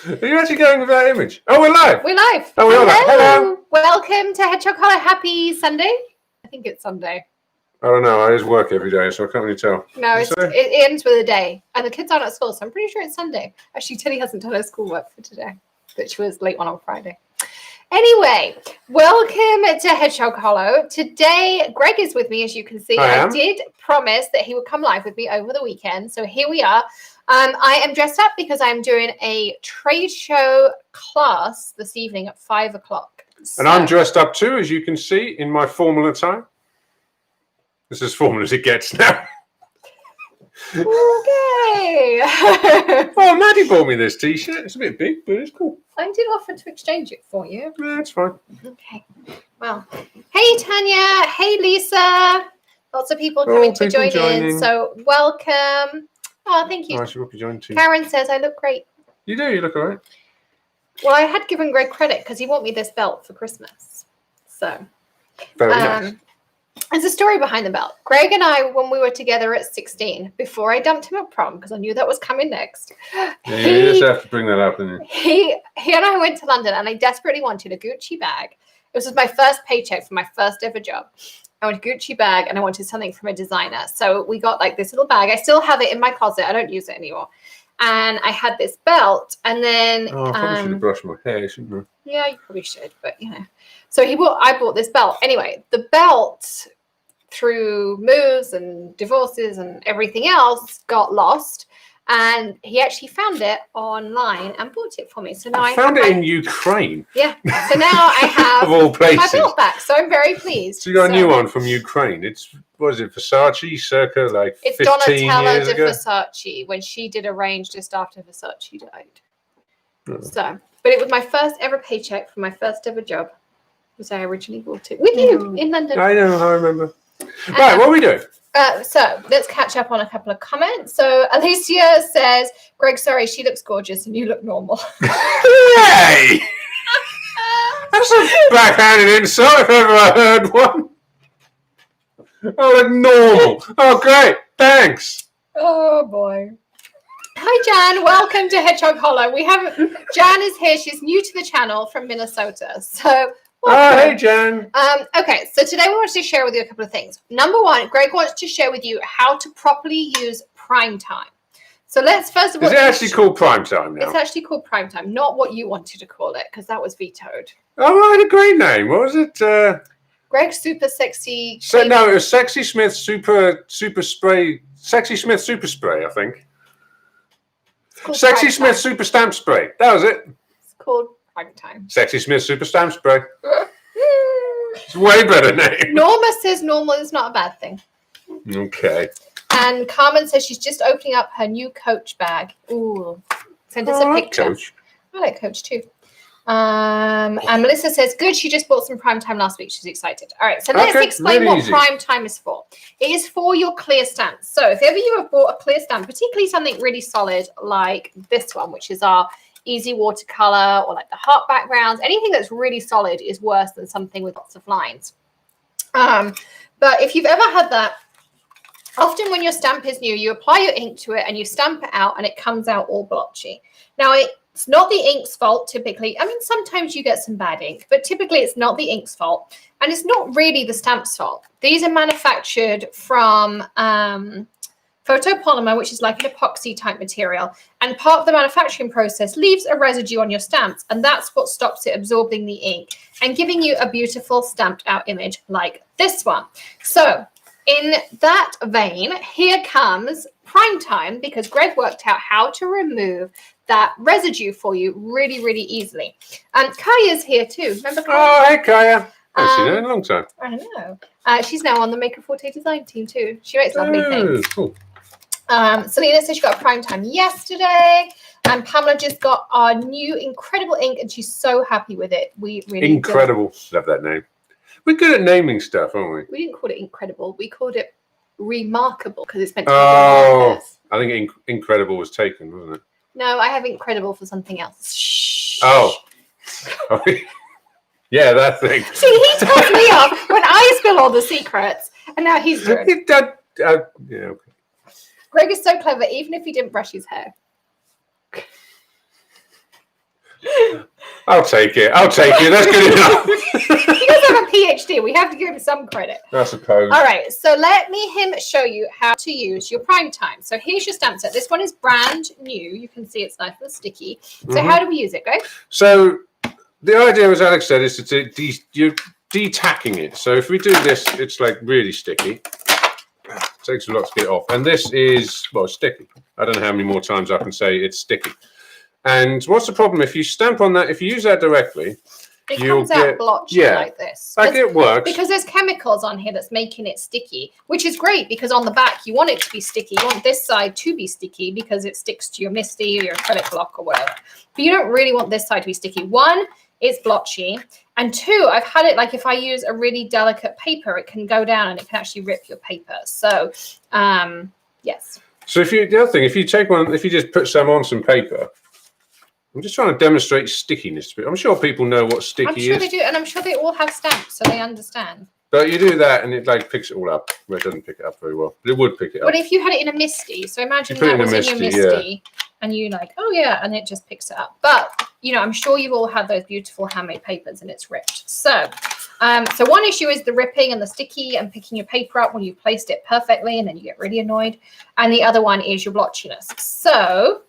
Are you actually going with that image? Oh, we're live. We're live. Oh, we're live. Hello. Welcome to Hedgehog. Happy Sunday. I think it's Sunday. I don't know. I just work every day, so I can't really tell. No, it ends with a day. And the kids aren't at school, so I'm pretty sure it's Sunday. Actually, Tilly hasn't done her schoolwork for today, which was late on Friday. Anyway, welcome to Hedgehog Hollow. Today, Greg is with me, as you can see. I did promise that he would come live with me over the weekend, so here we are. I am dressed up because I'm doing a trade show class this evening at 5 o'clock. So. And I'm dressed up too, as you can see, in my formal attire. It's as formal as it gets now. Okay. Oh, Maddie bought me this t-shirt. It's a bit big, but it's cool. I did offer to exchange it for you. Yeah, it's fine. Okay. Well, hey, Tanya. Hey, Lisa. Lots of people coming to join in. So welcome. Oh, thank you. I should be joined too. Karen says I look great. You do. You look all right. Well, I had given Greg credit because he bought me this belt for Christmas. So. Very nice. There's a story behind the belt. Greg and I, when we were together at 16, before I dumped him at prom, because I knew that was coming next. Yeah, you just have to bring that up, didn't you? He and I went to London, and I desperately wanted a Gucci bag. It was my first paycheck for my first ever job. I wanted a Gucci bag, and I wanted something from a designer. So we got like this little bag. I still have it in my closet. I don't use it anymore. And I had this belt, and then I probably should have brushed my hair, shouldn't I? Yeah, you probably should, but you know. So I bought this belt. Anyway, the belt, through moves and divorces and everything else, got lost, and he actually found it online and bought it for me. So now I found it in Ukraine. Yeah. So now I have of all places. my belt back. So I'm very pleased. So you got a new one from Ukraine. It's Versace, circa like it's 15 Donatella years de ago. Versace, when she did Arrange just after Versace died. Oh. So, but it was my first ever paycheck for my first ever job. Was I originally bought it with you in London? I know, I remember. Right, what are we doing? So let's catch up on a couple of comments. So Alicia says, Greg, sorry, she looks gorgeous and you look normal. Yay! That's a backhanded insult if ever I heard one. I look normal. Oh, great. Thanks. Oh, boy. Hi, Jan. Welcome to Hedgehog Hollow. Jan is here. She's new to the channel from Minnesota. So welcome. Oh, hey, Jan. Okay, so today we want to share with you a couple of things. Number one, Greg wants to share with you how to properly use prime time. So let's first of all... Is it actually called prime time now? It's actually called prime time, not what you wanted to call it, because that was vetoed. Oh, right, a great name. What was it? Greg Super Sexy... No, it was Sexy Smith Super Spray. Sexy Smith Super Spray, I think. Sexy Smith Super Stamp Spray. That was it. It's called prime time. Sexy Smith Super Stamp Spray. It's a way better name. Norma says normal is not a bad thing. Okay. And Carmen says she's just opening up her new Coach bag. Ooh. Send us a picture. Coach. I like Coach too. And Melissa says, good, she just bought some prime time last week. She's excited. All right, so let's explain what prime time is for. It is for your clear stamps. So if ever you have bought a clear stamp, particularly something really solid like this one, which is our easy watercolor, or like the heart backgrounds, anything that's really solid is worse than something with lots of lines. But if you've ever had that, often when your stamp is new, you apply your ink to it and you stamp it out and it comes out all blotchy. Now, it's not the ink's fault typically. I mean, sometimes you get some bad ink, but typically it's not the ink's fault. And it's not really the stamp's fault. These are manufactured from photopolymer, which is like an epoxy type material. And part of the manufacturing process leaves a residue on your stamps. And that's what stops it absorbing the ink and giving you a beautiful stamped out image like this one. So in that vein, here comes prime time, because Greg worked out how to remove that residue for you really, really easily. And Kaya's here too. Remember Kaya? Oh, hey, Kaya. I haven't seen her in a long time. I know. She's now on the Maker Forte design team too. She makes lovely things. Cool. Selena says she got prime time yesterday. And Pamela just got our new incredible ink and she's so happy with it. We really Incredible. Love that name. We're good at naming stuff, aren't we? We didn't call it incredible. We called it remarkable because it's meant to be marvelous. I think incredible was taken, wasn't it? No, I have incredible for something else. Shh. Oh. Yeah, that thing. See, he tells me off when I spill all the secrets, and now he's doing it. Yeah, okay. Greg is so clever, even if he didn't brush his hair. I'll take it. I'll take it. That's good enough. He does have a PhD. We have to give him some credit. I suppose. All right. So let him show you how to use your prime time. So here's your stamp set. This one is brand new. You can see it's nice and sticky. So how do we use it, guys? So the idea, as Alex said, is to you're detacking it. So if we do this, it's like really sticky. It takes a lot to get it off. And this is, well, sticky. I don't know how many more times I can say it's sticky. And what's the problem? If you stamp on that, if you use that directly, it comes out blotchy like this. Like it works. Because there's chemicals on here that's making it sticky, which is great because on the back, you want it to be sticky. You want this side to be sticky because it sticks to your Misty or your acrylic block or whatever. But you don't really want this side to be sticky. One, it's blotchy. And two, I've had it like if I use a really delicate paper, it can go down and it can actually rip your paper. So, yes. So the other thing, if you take one, if you just put some on some paper, I'm just trying to demonstrate stickiness. I'm sure people know what sticky is. I'm sure they do, and I'm sure they all have stamps, so they understand. But you do that, and it like picks it all up. Well, it doesn't pick it up very well, but it would pick it up. But if you had it in a Misty, so imagine that was in your Misty, and you like, oh yeah, and it just picks it up. But you know, I'm sure you've all had those beautiful handmade papers, and it's ripped. So, so one issue is the ripping and the sticky and picking your paper up when you've placed it perfectly, and then you get really annoyed. And the other one is your blotchiness. So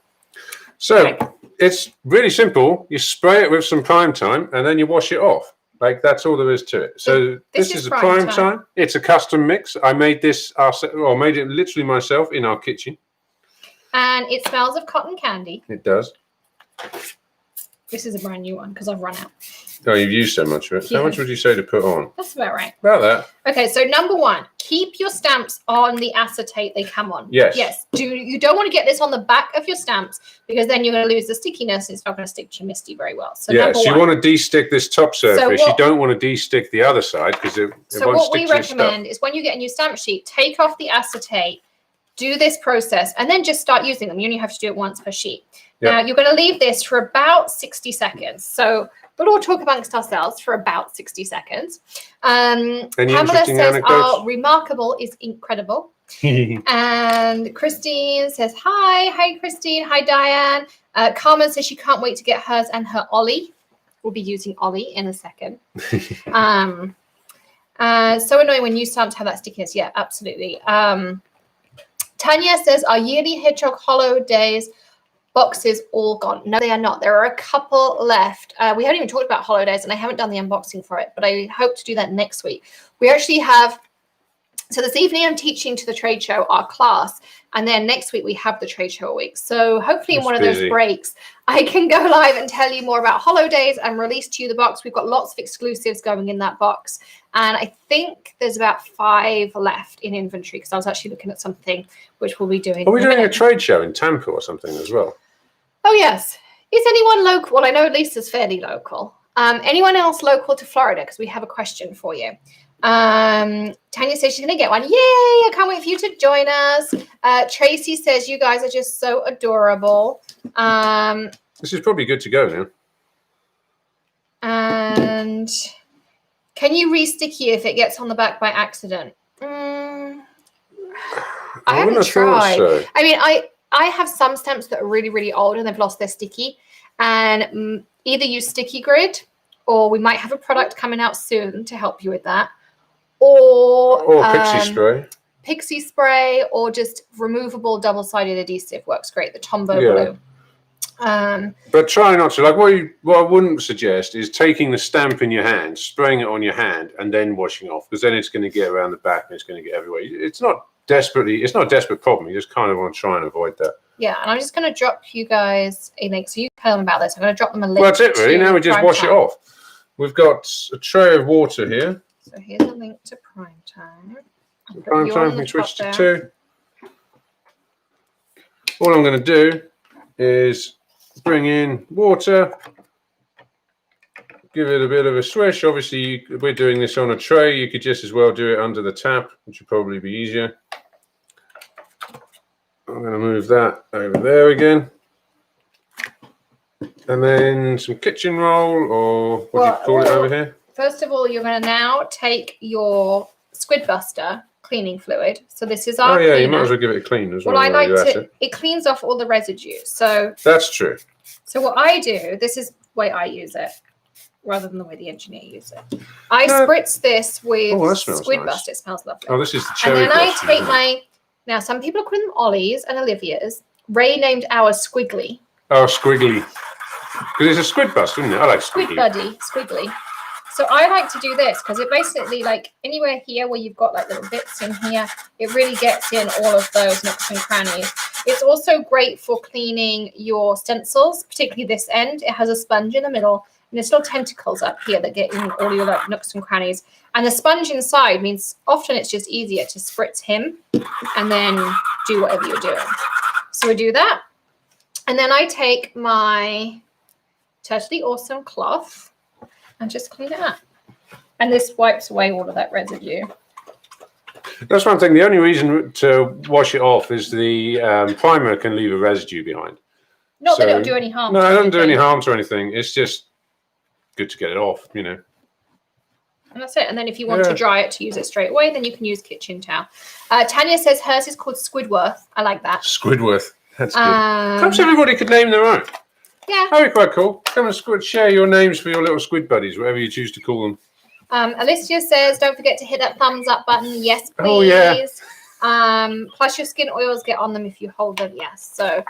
it's really simple. You spray it with some prime time, and then you wash it off. Like that's all there is to it. So this is a prime time. It's a custom mix. I made this made it literally myself in our kitchen. And it smells of cotton candy. It does. This is a brand new one because I've run out. Oh, you've used so much of it. How much would you say to put on? That's about right. About that. Okay, so number one, keep your stamps on the acetate they come on. Yes. Yes. You don't want to get this on the back of your stamps because then you're going to lose the stickiness. It's not going to stick to your Misty very well. So yes, you want to de-stick this top surface. You don't want to de-stick the other side because it won't stick to your stuff. So what we recommend is when you get a new stamp sheet, take off the acetate, do this process, and then just start using them. You only have to do it once per sheet. Yep. Now, you're going to leave this for about 60 seconds. So we'll all talk amongst ourselves for about 60 seconds. Pamela says, "Our remarkable is incredible." And Christine says, "Hi." Hi, Christine. Hi, Diane. Carmen says she can't wait to get hers and her Ollie. We'll be using Ollie in a second. So annoying when new stamps have that stickiness. Yeah, absolutely. Tanya says, "Our yearly Hedgehog Hollow Days boxes all gone?" No, they are not. There are a couple left. We haven't even talked about Hollow Days, and I haven't done the unboxing for it, but I hope to do that next week. We actually have, so this evening I'm teaching to the trade show, our class, and then next week we have the trade show week. So hopefully in one of those breaks, I can go live and tell you more about Hollow Days and release to you the box. We've got lots of exclusives going in that box. And I think there's about 5 left in inventory because I was actually looking at something which we'll be doing. Are we doing a trade show in Tampa or something as well? Oh, yes. Is anyone local? Well, I know Lisa's fairly local. Anyone else local to Florida? Because we have a question for you. Tanya says she's going to get one. Yay! I can't wait for you to join us. Tracy says you guys are just so adorable. This is probably good to go now. And can you re-sticky if it gets on the back by accident? I haven't tried. So. I mean, I have some stamps that are really, really old and they've lost their sticky. And either use sticky grid, or we might have a product coming out soon to help you with that. Or pixie spray. Pixie spray, or just removable double-sided adhesive works great. The Tombow glue. But try not to. Like what I wouldn't suggest is taking the stamp in your hand, spraying it on your hand, and then washing off, because then it's going to get around the back and it's going to get everywhere. It's not a desperate problem. You just kind of want to try and avoid that. Yeah, and I'm just going to drop you guys a link. So you tell them about this. I'm going to drop them a link. Well, that's it, really. Now we just wash it off. We've got a tray of water here. So here's a link to Prime Time. Prime Time, we switch to 2. All I'm going to do is bring in water, give it a bit of a swish. Obviously, we're doing this on a tray. You could just as well do it under the tap, which would probably be easier. I'm going to move that over there again. And then some kitchen roll, or what do you call it over here? First of all, you're going to now take your Squid Buster cleaning fluid. So this is our cleaner. You might as well give it a clean as well. Well, I like it cleans off all the residue. So that's true. So what I do, this is way I use it rather than the way the engineer uses it. I spritz this with Squid Bust. It smells lovely. Oh, this is the cherry And then blossom, I take my, now some people are calling them Ollie's and Olivia's. Ray named ours Squiggly. Oh, Squiggly. Because it's a squid bust, isn't it? I like Squiggly. Squid Buddy, Squiggly. So I like to do this because it basically, like, anywhere here where you've got like little bits in here, it really gets in all of those nooks and crannies. It's also great for cleaning your stencils, particularly this end. It has a sponge in the middle and there's little tentacles up here that get in all your like nooks and crannies. And the sponge inside means often it's just easier to spritz him and then do whatever you're doing. So we do that. And then I take my Totally Awesome cloth and just clean it up. And this wipes away all of that residue. That's one thing. The only reason to wash it off is the primer can leave a residue behind. Not that it'll do any harm. No, it doesn't do any harm to anything. It's just good to get it off, you know. And that's it. And then if you want to dry it to use it straight away, then you can use kitchen towel. Tanya says hers is called Squidworth. I like that. Squidworth. That's good. Perhaps everybody could name their own. Yeah. That'd be quite cool. Come and share your names for your little squid buddies, whatever you choose to call them. Alicia says, don't forget to hit that thumbs up button. Yes, please. Oh, yeah. Plus your skin oils get on them if you hold them. Yes. So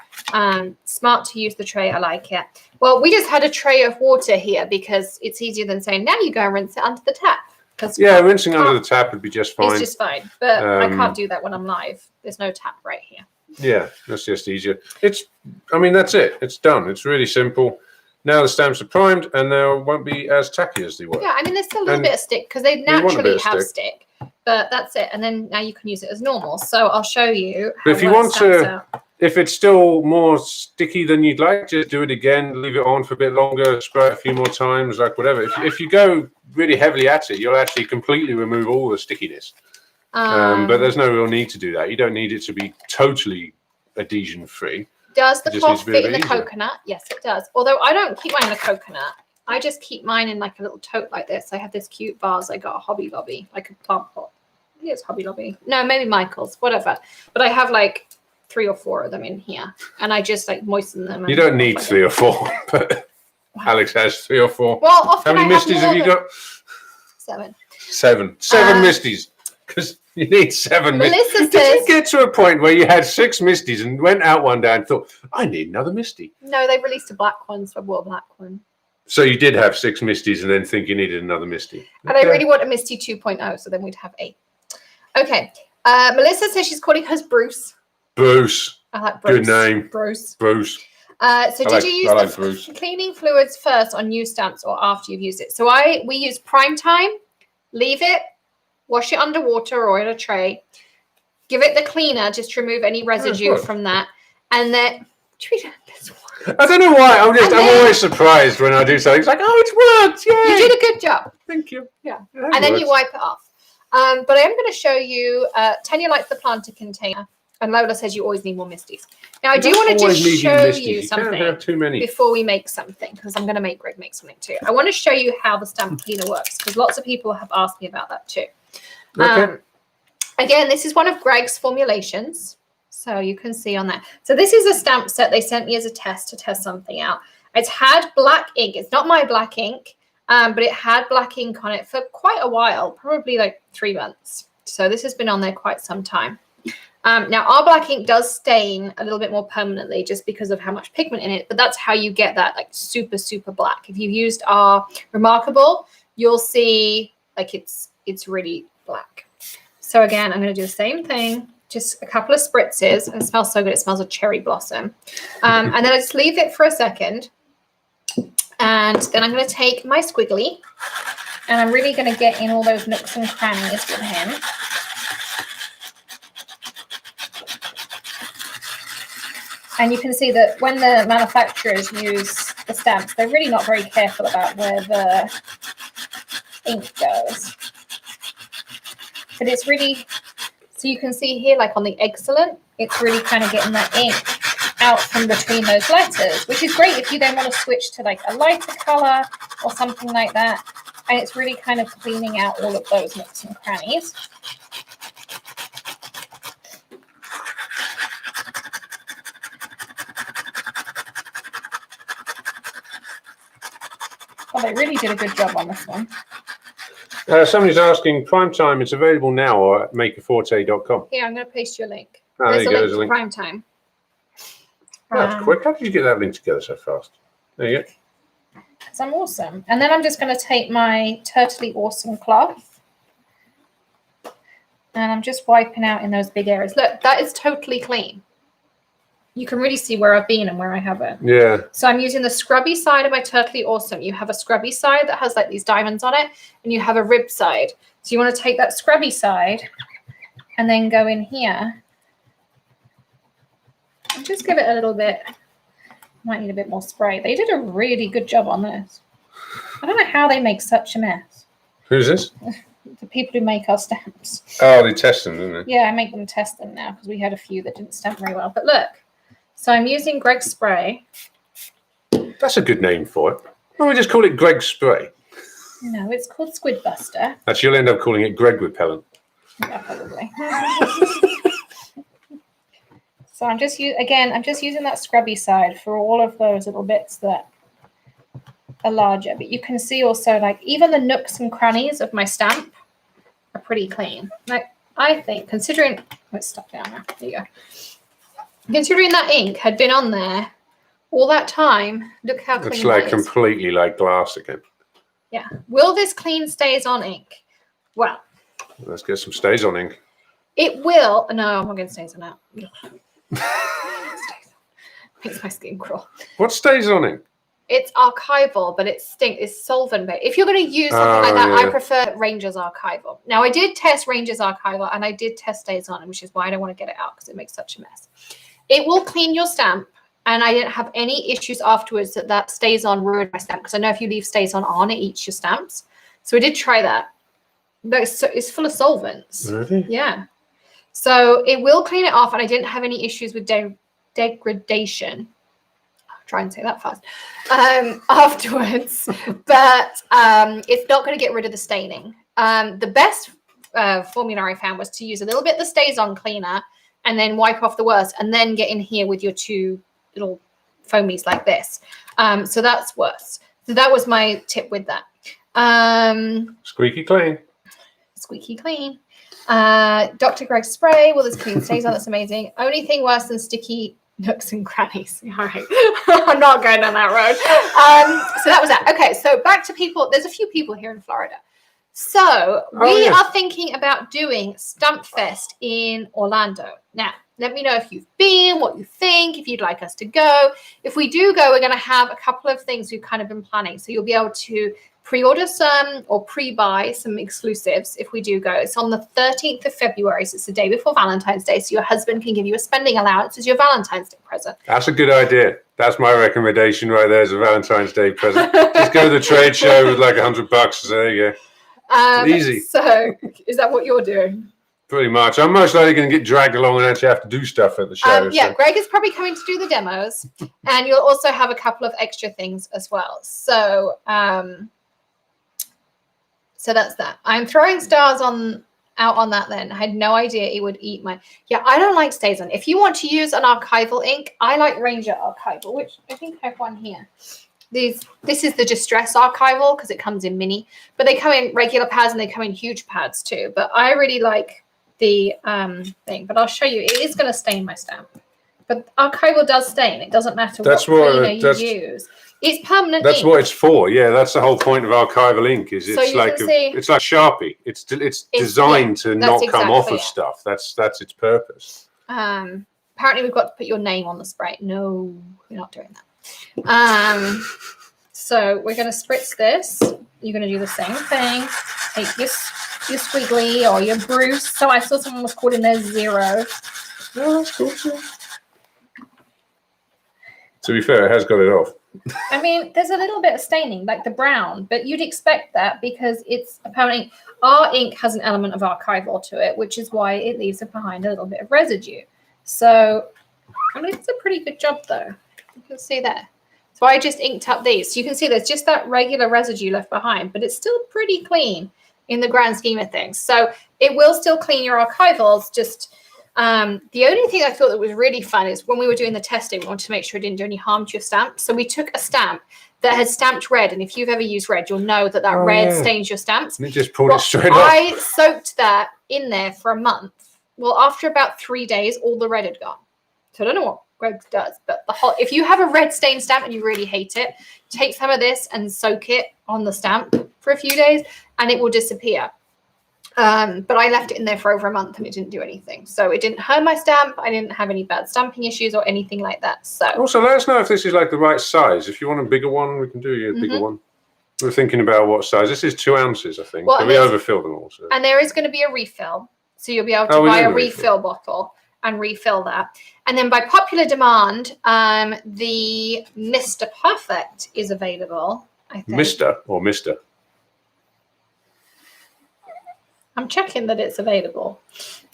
smart to use the tray. I like it. Well, we just had a tray of water here because it's easier than saying, now you go and rinse it under the tap. Yeah, rinsing under the tap would be just fine. It's just fine. But I can't do that when I'm live. There's no tap right here. Yeah, that's just easier. I mean, that's it. It's done. It's really simple. Now the stamps are primed and they won't be as tacky as they were. Yeah, I mean, there's still a little bit of stick because they naturally have stick. But that's it. And then now you can use it as normal. So I'll show you how if you want to, if it's still more sticky than you'd like, just do it again, leave it on for a bit longer, spray it a few more times, like whatever. If you go really heavily at it, you'll actually completely remove all the stickiness. But there's no real need to do that. You don't need it to be totally adhesion free. Does the cloth fit in the coconut? Yes, it does. Although I don't keep mine in a coconut. I just keep mine in like a little tote like this. I have this cute vase I got at Hobby Lobby, like a plant pot. I think it's Hobby Lobby. No, maybe Michael's, whatever. But I have like 3 or 4 of them in here. And I just like moisten them. You don't need 3 or 4, but Alex has 3 or 4. Well, often how many misties have you got? 7. 7 misties. Because you need 7 Melissa misties. Did you get to a point where you had 6 misties and went out one day and thought, I need another misty? No, they released a black one, so I bought a black one. So you did have 6 misties and then think you needed another misty. And I really want a misty 2.0, so then we'd have 8. Okay. Melissa says she's calling hers Bruce. Bruce. I like Bruce. Good name. Bruce. Bruce. So did you use the cleaning fluids first on new stamps or after you've used it? So we use prime time, leave it, wash it underwater or in a tray, give it the cleaner just to remove any residue from that, and then I don't know why. I'm always surprised when I do something. It's like, oh, it's worked. Yeah. You did a good job. Thank you. Yeah. And then you wipe it off. But I am going to show you, Tanya likes the planter container, and Lola says you always need more misties. Now, I do want to just show you something have too many before we make something, because I'm going to make Greg make something too. I want to show you how the stamp cleaner works, because lots of people have asked me about that too. Okay. Again, this is one of Greg's formulations. So you can see on that. So this is a stamp set they sent me as a test to test something out. It's had black ink. It's not my black ink, but it had black ink on it for quite a while, probably like 3 months. So this has been on there quite some time. Now, our black ink does stain a little bit more permanently just because of how much pigment in it, but that's how you get that like super, super black. If you've used our Remarkable, you'll see like it's really black. So again, I'm going to do the same thing. Just a couple of spritzes. It smells so good. It smells of cherry blossom. And then I just leave it for a second. And then I'm going to take my squiggly. And I'm really going to get in all those nooks and crannies with him. And you can see that when the manufacturers use the stamps, they're really not very careful about where the ink goes. But it's really... So you can see here, like on the Excellent, it's really kind of getting that ink out from between those letters, which is great if you then want to switch to like a lighter color or something like that. And it's really kind of cleaning out all of those nooks and crannies. Well, they really did a good job on this one. Somebody's asking, prime time is available now or at makerforte.com. Here, I'm going to paste you a link. Oh, There's there you go. a link to prime time. That's quick. How did you get that link together so fast? There you go. Because I'm awesome. And then I'm just going to take my Turtley Awesome cloth. And I'm just wiping out in those big areas. Look, that is totally clean. You can really see where I've been and where I haven't. Yeah. So I'm using the scrubby side of my Turtley Awesome. You have a scrubby side that has like these diamonds on it, and you have a rib side. So you want to take that scrubby side and then go in here. And just give it a little bit. Might need a bit more spray. They did a really good job on this. I don't know how they make such a mess. Who's this? The people who make our stamps. Oh, they test them, didn't they? Yeah, I make them test them now because we had a few that didn't stamp very well. But look, so I'm using Greg's spray. That's a good name for it. Why don't we just call it Greg's spray? No, it's called Squid Buster. Actually, you'll end up calling it Greg Repellent. Yeah, probably. So I'm just using that scrubby side for all of those little bits that are larger. But you can see also like even the nooks and crannies of my stamp are pretty clean. Like I think considering let's stop down there. There you go. Considering that ink had been on there all that time, look how clean it's like that is. completely like glass again. Yeah. Will this clean stays on ink? Well, let's get some stays on ink. It will. No, I'm not going to stays on that. Makes my skin crawl. What stays on ink? It's archival, but it's solvent based. If you're going to use something like that, yeah. I prefer Ranger's archival. Now, I did test Ranger's archival, and I did test stays on it, which is why I don't want to get it out because it makes such a mess. It will clean your stamp, and I didn't have any issues afterwards that stays on ruined my stamp because I know if you leave stays on, it eats your stamps. So I did try that. But it's full of solvents. Really? Yeah. So it will clean it off, and I didn't have any issues with degradation. I'll try and say that fast. Afterwards, but it's not going to get rid of the staining. The best formula I found was to use a little bit that stays on cleaner, and then wipe off the worst, and then get in here with your two little foamies like this. So that's worse. So that was my tip with that. Squeaky clean. Squeaky clean. Dr. Greg's spray. Well, this clean stays on. That's amazing. Only thing worse than sticky nooks and crannies. All right. I'm not going down that road. So that was that. Okay. So back to people. There's a few people here in Florida. So we are thinking about doing Stump Fest in Orlando. Now, let me know if you've been, what you think, if you'd like us to go. If we do go, we're going to have a couple of things we've kind of been planning. So you'll be able to pre-order some or pre-buy some exclusives if we do go. It's on the 13th of February, so it's the day before Valentine's Day, so your husband can give you a spending allowance as your Valentine's Day present. That's a good idea. That's my recommendation right there as a Valentine's Day present. Just go to the trade show with like $100. So there you go. Easy. So is that what you're doing? Pretty much. I'm most likely going to get dragged along and actually have to do stuff at the show. Yeah, Greg is probably coming to do the demos, and you'll also have a couple of extra things as well. So so that's that. I'm throwing stars out on that then. I had no idea it would eat my... Yeah, I don't like stays on. If you want to use an archival ink, I like Ranger Archival, which I think I have one here. This is the Distress Archival because it comes in mini. But they come in regular pads and they come in huge pads too. But I really like the thing. But I'll show you. It is going to stain my stamp. But archival does stain. It doesn't matter what cleaner you use. It's permanent That's ink. what it's for. Yeah, that's the whole point of archival ink. Is So it's like it's like Sharpie. It's designed to not come off of stuff. That's its purpose. Apparently we've got to put your name on the spray. No, we're not doing that. So we're going to spritz this. You're going to do the same thing. Take your squiggly or your Bruce. So I saw someone was calling their 0. Oh, that's cool too. To be fair, it has got it off. I mean, there's a little bit of staining, like the brown, but you'd expect that because it's apparently our ink has an element of archival to it, which is why it leaves behind a little bit of residue. So, I mean, it's a pretty good job though. You can see there. So I just inked up these. So you can see there's just that regular residue left behind, but it's still pretty clean in the grand scheme of things. So it will still clean your archivals, just... the only thing I thought that was really fun is when we were doing the testing, we wanted to make sure it didn't do any harm to your stamp. So we took a stamp that has stamped red. And if you've ever used red, you'll know that red stains your stamps. And it just pulled it straight off. I soaked that in there for a month. Well, after about 3 days, all the red had gone. So I don't know what Greg does, but if you have a red stain stamp and you really hate it, take some of this and soak it on the stamp for a few days and it will disappear. But I left it in there for over a month and it didn't do anything. So it didn't hurt my stamp. I didn't have any bad stamping issues or anything like that. So also let us know if this is like the right size. If you want a bigger one, we can do you a bigger one. We're thinking about what size. This is 2 ounces, I think. Well, we overfill them also. And there is going to be a refill. So you'll be able to buy a refill bottle and refill that. And then by popular demand, the Mr. Perfect is available, I think. Mr. or Mr.? I'm checking that it's available.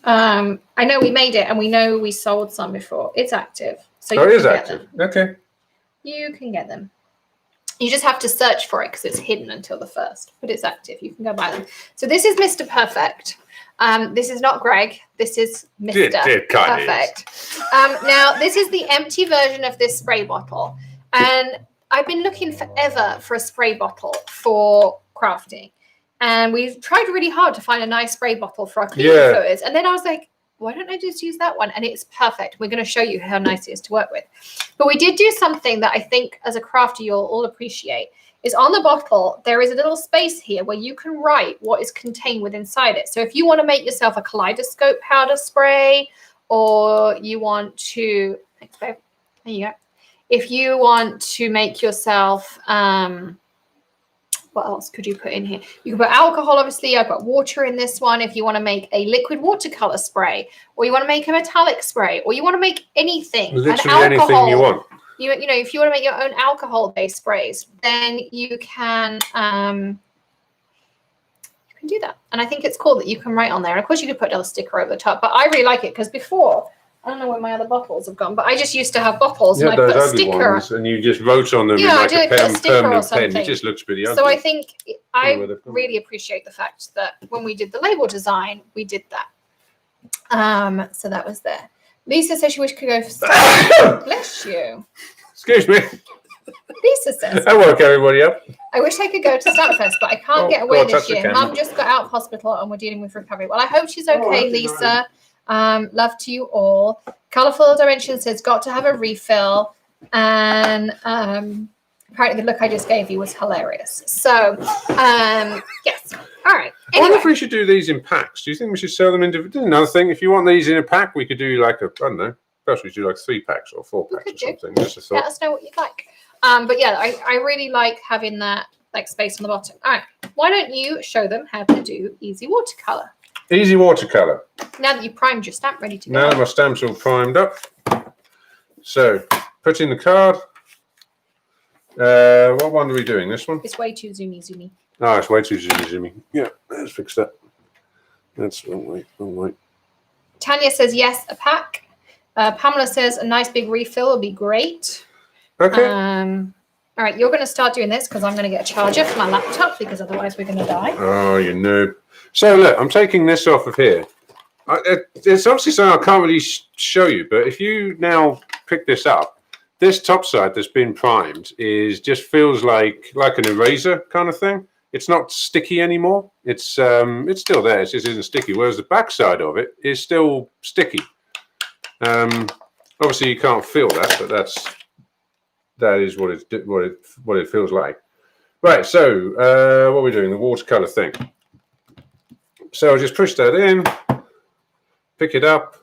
I know we made it and we know we sold some before. It's active. So it is active. Okay. You can get them. You just have to search for it because it's hidden until the 1st, but it's active. You can go buy them. So this is Mr. Perfect. This is not Greg. This is Mr. Perfect. Now, this is the empty version of this spray bottle. And I've been looking forever for a spray bottle for crafting. And we've tried really hard to find a nice spray bottle for our cleaning fluids. And then I was like, why don't I just use that one? And it's perfect. We're going to show you how nice it is to work with. But we did do something that I think as a crafter you'll all appreciate. Is on the bottle, there is a little space here where you can write what is contained within inside it. So if you want to make yourself a kaleidoscope powder spray, or you want to, thanks babe, there you go. If you want to make yourself, what else could you put in here? You can put alcohol, obviously. I've got water in this one. If you want to make a liquid watercolor spray, or you want to make a metallic spray, or you want to make anything. Literally anything you want. You know, if you want to make your own alcohol-based sprays, then you can do that. And I think it's cool that you can write on there. And of course, you could put a little sticker over the top. But I really like it because before, I don't know where my other bottles have gone, but I just used to have bottles and I put a sticker. Ones, and you just wrote on them in like a permanent pen. It just looks pretty ugly. So I think I really appreciate the fact that when we did the label design, we did that. So that was there. Lisa says she wished she could go for bless you. Excuse me. Lisa says. I woke everybody up. I wish I could go to Stamfest, but I can't get away this year. Mum just got out of hospital and we're dealing with recovery. Well, I hope she's okay, Lisa. Love to you all. Colorful Dimension says, got to have a refill. And apparently the look I just gave you was hilarious. So, yes. All right. Anyway. I wonder if we should do these in packs. Do you think we should sell them individually? Another thing, if you want these in a pack, we could do like I don't know. Perhaps we should do like 3 packs or 4 packs or something. Just a thought. Let us know what you'd like. But yeah, I really like having that like space on the bottom. All right. Why don't you show them how to do easy watercolor? Easy watercolor. Now that you've primed your stamp, ready to go. Now that my stamp's all primed up. So, put in the card. What one are we doing? This one? It's way too zoomy. Oh, it's way too zoomy. Yeah, let's fix that. That's wrong way. Tanya says yes, a pack. Pamela says a nice big refill would be great. Okay. All right, you're going to start doing this because I'm going to get a charger for my laptop because otherwise we're going to die. Oh, you noob. So look, I'm taking this off of here. It's obviously something I can't really show you, but if you now pick this up, this top side that's been primed just feels like an eraser kind of thing. It's not sticky anymore. It's still there. It just isn't sticky. Whereas the back side of it is still sticky. Obviously you can't feel that, but that is what it feels like. Right. So what are we doing? The watercolor thing. So I'll just push that in, pick it up.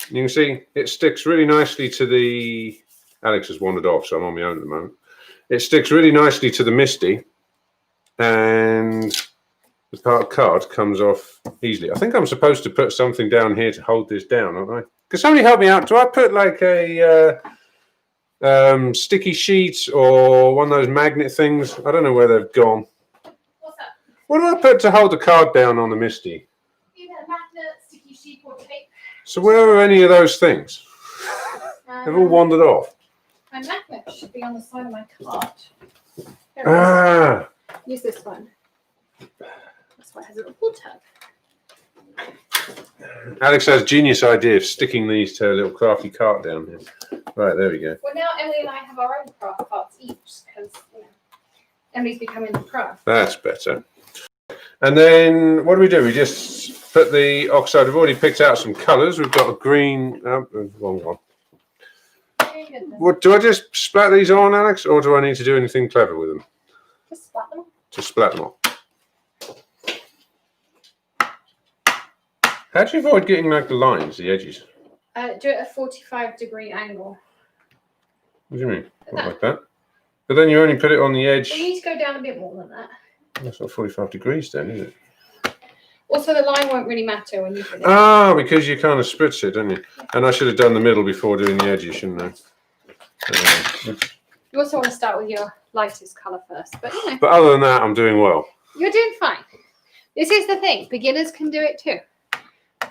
You can see it sticks really nicely to the. Alex has wandered off, so I'm on my own at the moment. It sticks really nicely to the Misty, and the card comes off easily. I think I'm supposed to put something down here to hold this down, aren't I? Can somebody help me out? Do I put like a sticky sheet or one of those magnet things? I don't know where they've gone. What's that? What do I put to hold the card down on the Misty? Either a magnet, sticky sheet, or tape. So where are any of those things? They've all wandered off. My magnet should be on the side of my card. Ah. Use this one. That's why it has a little pull tab. Alex has a genius idea of sticking these to a little crafty cart down here. Right, there we go. Well, now Emily and I have our own craft carts each because Emily's becoming the pro. That's better. And then what do? We just put the oxide. We've already picked out some colours. We've got a green. Wrong one. What do I just splat these on, Alex, or do I need to do anything clever with them? Just splat them. Just splat them on. How do you avoid getting like the lines, the edges? Do it at a 45-degree angle. What do you mean? Like that? But then you only put it on the edge. You need to go down a bit more than that. That's not 45 degrees then, is it? Also, the line won't really matter when you finish. Ah, because you kind of spritz it, don't you? And I should have done the middle before doing the edges, shouldn't I? You also want to start with your lightest colour first, but you know. But other than that, I'm doing well. You're doing fine. This is the thing. Beginners can do it too. I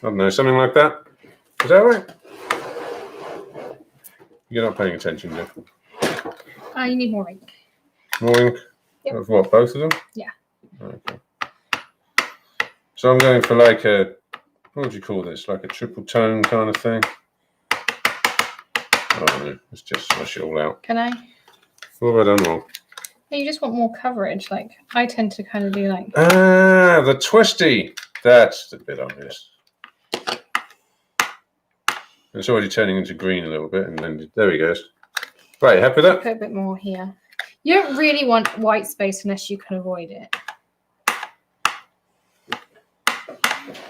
don't know, something like that. Is that right? You're not paying attention, Jeff. You need more ink. More ink? Yep. Of what, both of them? Yeah. Okay. So I'm going for like a, what would you call this? Like a triple tone kind of thing? Oh no, let's just smash it all out. Can I? What have I done wrong? No, you just want more coverage. Like, I tend to kind of do like... Ah, the twisty. That's the bit I missed. It's already turning into green a little bit, and then there he goes. Right, happy with that? Put a bit more here. You don't really want white space unless you can avoid it.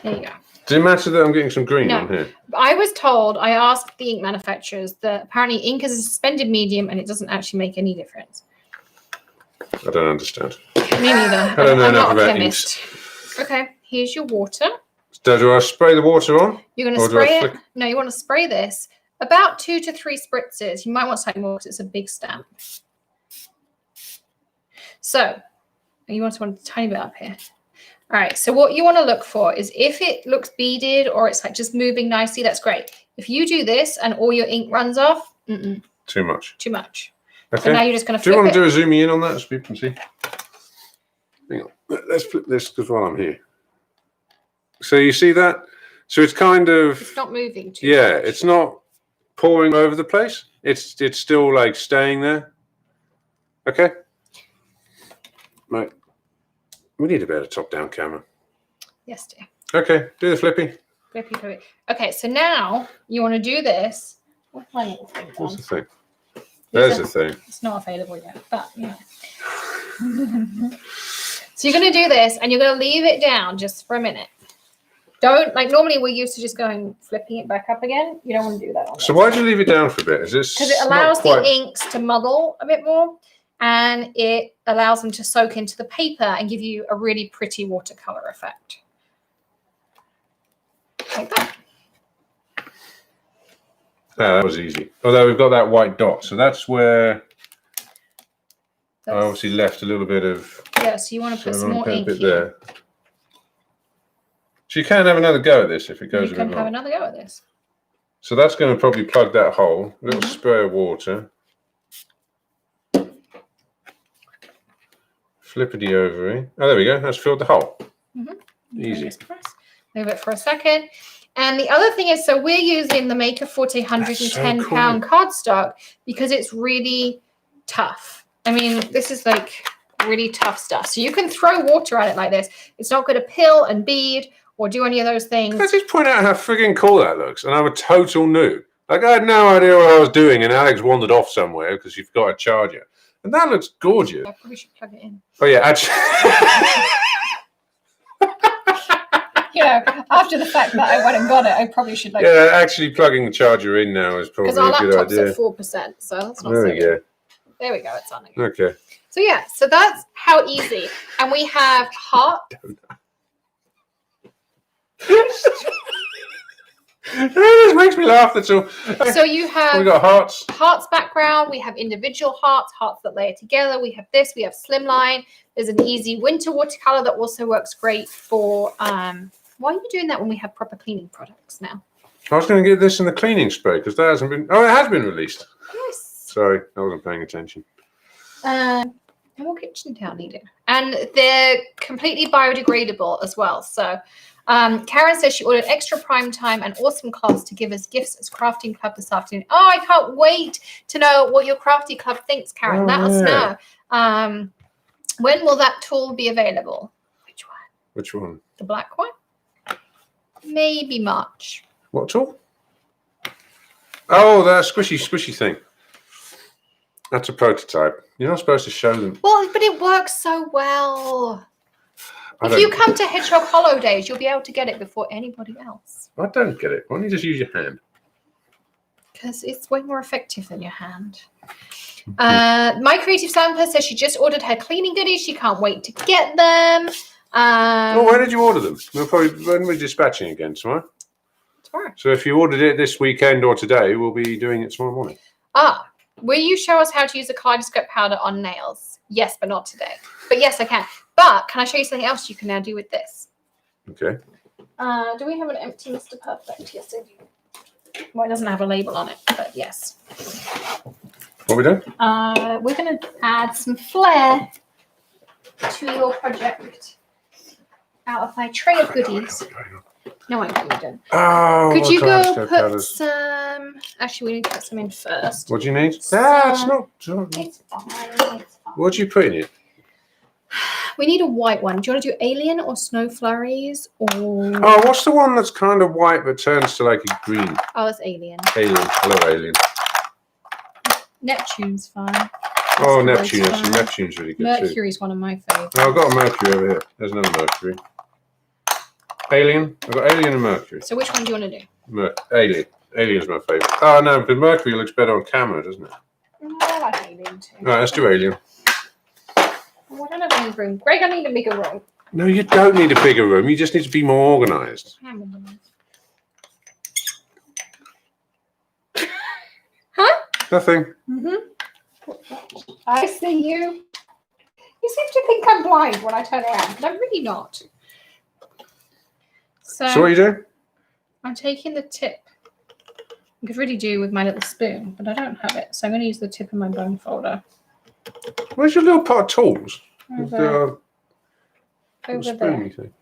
There you go. Does it matter that I'm getting some green No. on here? I was told, I asked the ink manufacturers that apparently ink is a suspended medium and it doesn't actually make any difference. I don't understand. Me neither. I don't know I'm enough not a about chemist. Okay, here's your water. Do I spray the water on? You're going to spray it. No, you want to spray this about 2 to 3 spritzes. You might want slightly more because it's a big stamp. So you want a tiny bit up here. All right. So what you want to look for is if it looks beaded or it's like just moving nicely, that's great. If you do this and all your ink runs off, too much. Too much. Okay. So now you're just going to flip it. Do you want to it. do a zoom in on that so people can see? Hang on. Let's flip this because while I'm here. So you see that? So it's kind of... It's not moving too Yeah, much. it's not pouring over the place. It's still like staying there. Okay? Right. We need a better top-down camera. Yes, dear. Okay, do the flippy. Flippy, flippy. Okay, so now you want to do this. What's my little thing What's on? the thing? There's the thing. It's not available yet, but yeah. So you're going to do this and you're going to leave it down just for a minute. Don't, like normally we're used to just going flipping it back up again. You don't want to do that. So why do you leave it down for a bit? Is this because it allows the inks to muddle a bit more and it allows them to soak into the paper and give you a really pretty watercolor effect. Like that. Ah, that was easy. Although we've got that white dot. So that's where I obviously left a little bit of... Yeah, so you want to put some more ink here. There. So you can have another go at this if it goes a bit long. You can have another go at this. So that's going to probably plug that hole. A little spray of water. Flippity ovary. Oh, there we go. That's filled the hole. Easy. Leave it for a second. And the other thing is, so we're using the Maker Forte 110-pound cardstock because it's really tough. I mean, this is like really tough stuff. So you can throw water at it like this. It's not going to pill and bead or do any of those things. Let's just point out how friggin' cool that looks. And I'm a total noob. Like, I had no idea what I was doing, and Alex wandered off somewhere because you've got a charger. And that looks gorgeous. I probably should plug it in. Oh, yeah, actually. You know, after the fact that I went and got it, I probably should like... Yeah, actually plugging the charger in now is probably a good idea. Because our laptop's at 4%, so that's not There so we go. good. There we go, it's on again. Okay. So yeah, so that's how easy. And we have heart. It makes me laugh, that's all. So you have... We got hearts. Hearts background. We have individual hearts, hearts that layer together. We have this. We have slimline. There's an easy winter watercolor that also works great for... why are you doing that when we have proper cleaning products now? I was going to get this in the cleaning spray because that hasn't been... Oh, it has been released. Yes. Sorry, I wasn't paying attention. No more kitchen towel needed. And they're completely biodegradable as well. So Karen says she ordered extra prime time and awesome cloths to give as gifts as crafting club this afternoon. Oh, I can't wait to know what your crafty club thinks, Karen. Let us know. When will that tool be available? Which one? Which one? The black one? Maybe March. What tool? Oh, that squishy thing. That's a prototype. You're not supposed to show them. Well, but it works so well. If you come to Hedgehog Hollow Days, you'll be able to get it before anybody else. I don't get it. Why don't you just use your hand? Because it's way more effective than your hand. My Creative Samper says she just ordered her cleaning goodies. She can't wait to get them. When did you order them? When we're dispatching again, tomorrow? Tomorrow. So if you ordered it this weekend or today, we'll be doing it tomorrow morning. Will you show us how to use a kaleidoscope powder on nails? Yes, but not today. But yes, I can. But can I show you something else you can now do with this? Okay. Do we have an empty Mr. Perfect? Yes, I do. Well, it doesn't have a label on it, but yes. What are we doing? We're going to add some flair to your project out of my tray of goodies. No, I didn't. Oh, could you go put powders. some? Actually, we need to put some in first. What do you need? It's not. It's fine. What do you put in it? We need a white one. Do you want to do alien or snow flurries or? Oh, what's the one that's kind of white but turns to like a green? Oh, it's alien. Alien. I love alien. Neptune's fine. Oh, Neptune. Neptune's really good Mercury's one of my favourites. too. Oh, I've got a Mercury over here. There's another Mercury. Alien. I've got Alien and Mercury. So which one do you want to do? Alien. Alien's my favourite. Oh, no, because Mercury looks better on camera, doesn't it? I like alien too. All right, let's do Alien. Oh, I don't have any room. Greg, I need a bigger room. No, you don't need a bigger room. You just need to be more organised. Huh? Nothing. I see you. You seem to think I'm blind when I turn around, but I'm really not. So what are you doing? I'm taking the tip. I could really do with my little spoon, but I don't have it. So I'm going to use the tip of my bone folder. Where's your little pot of tools? Over spoon there. you think?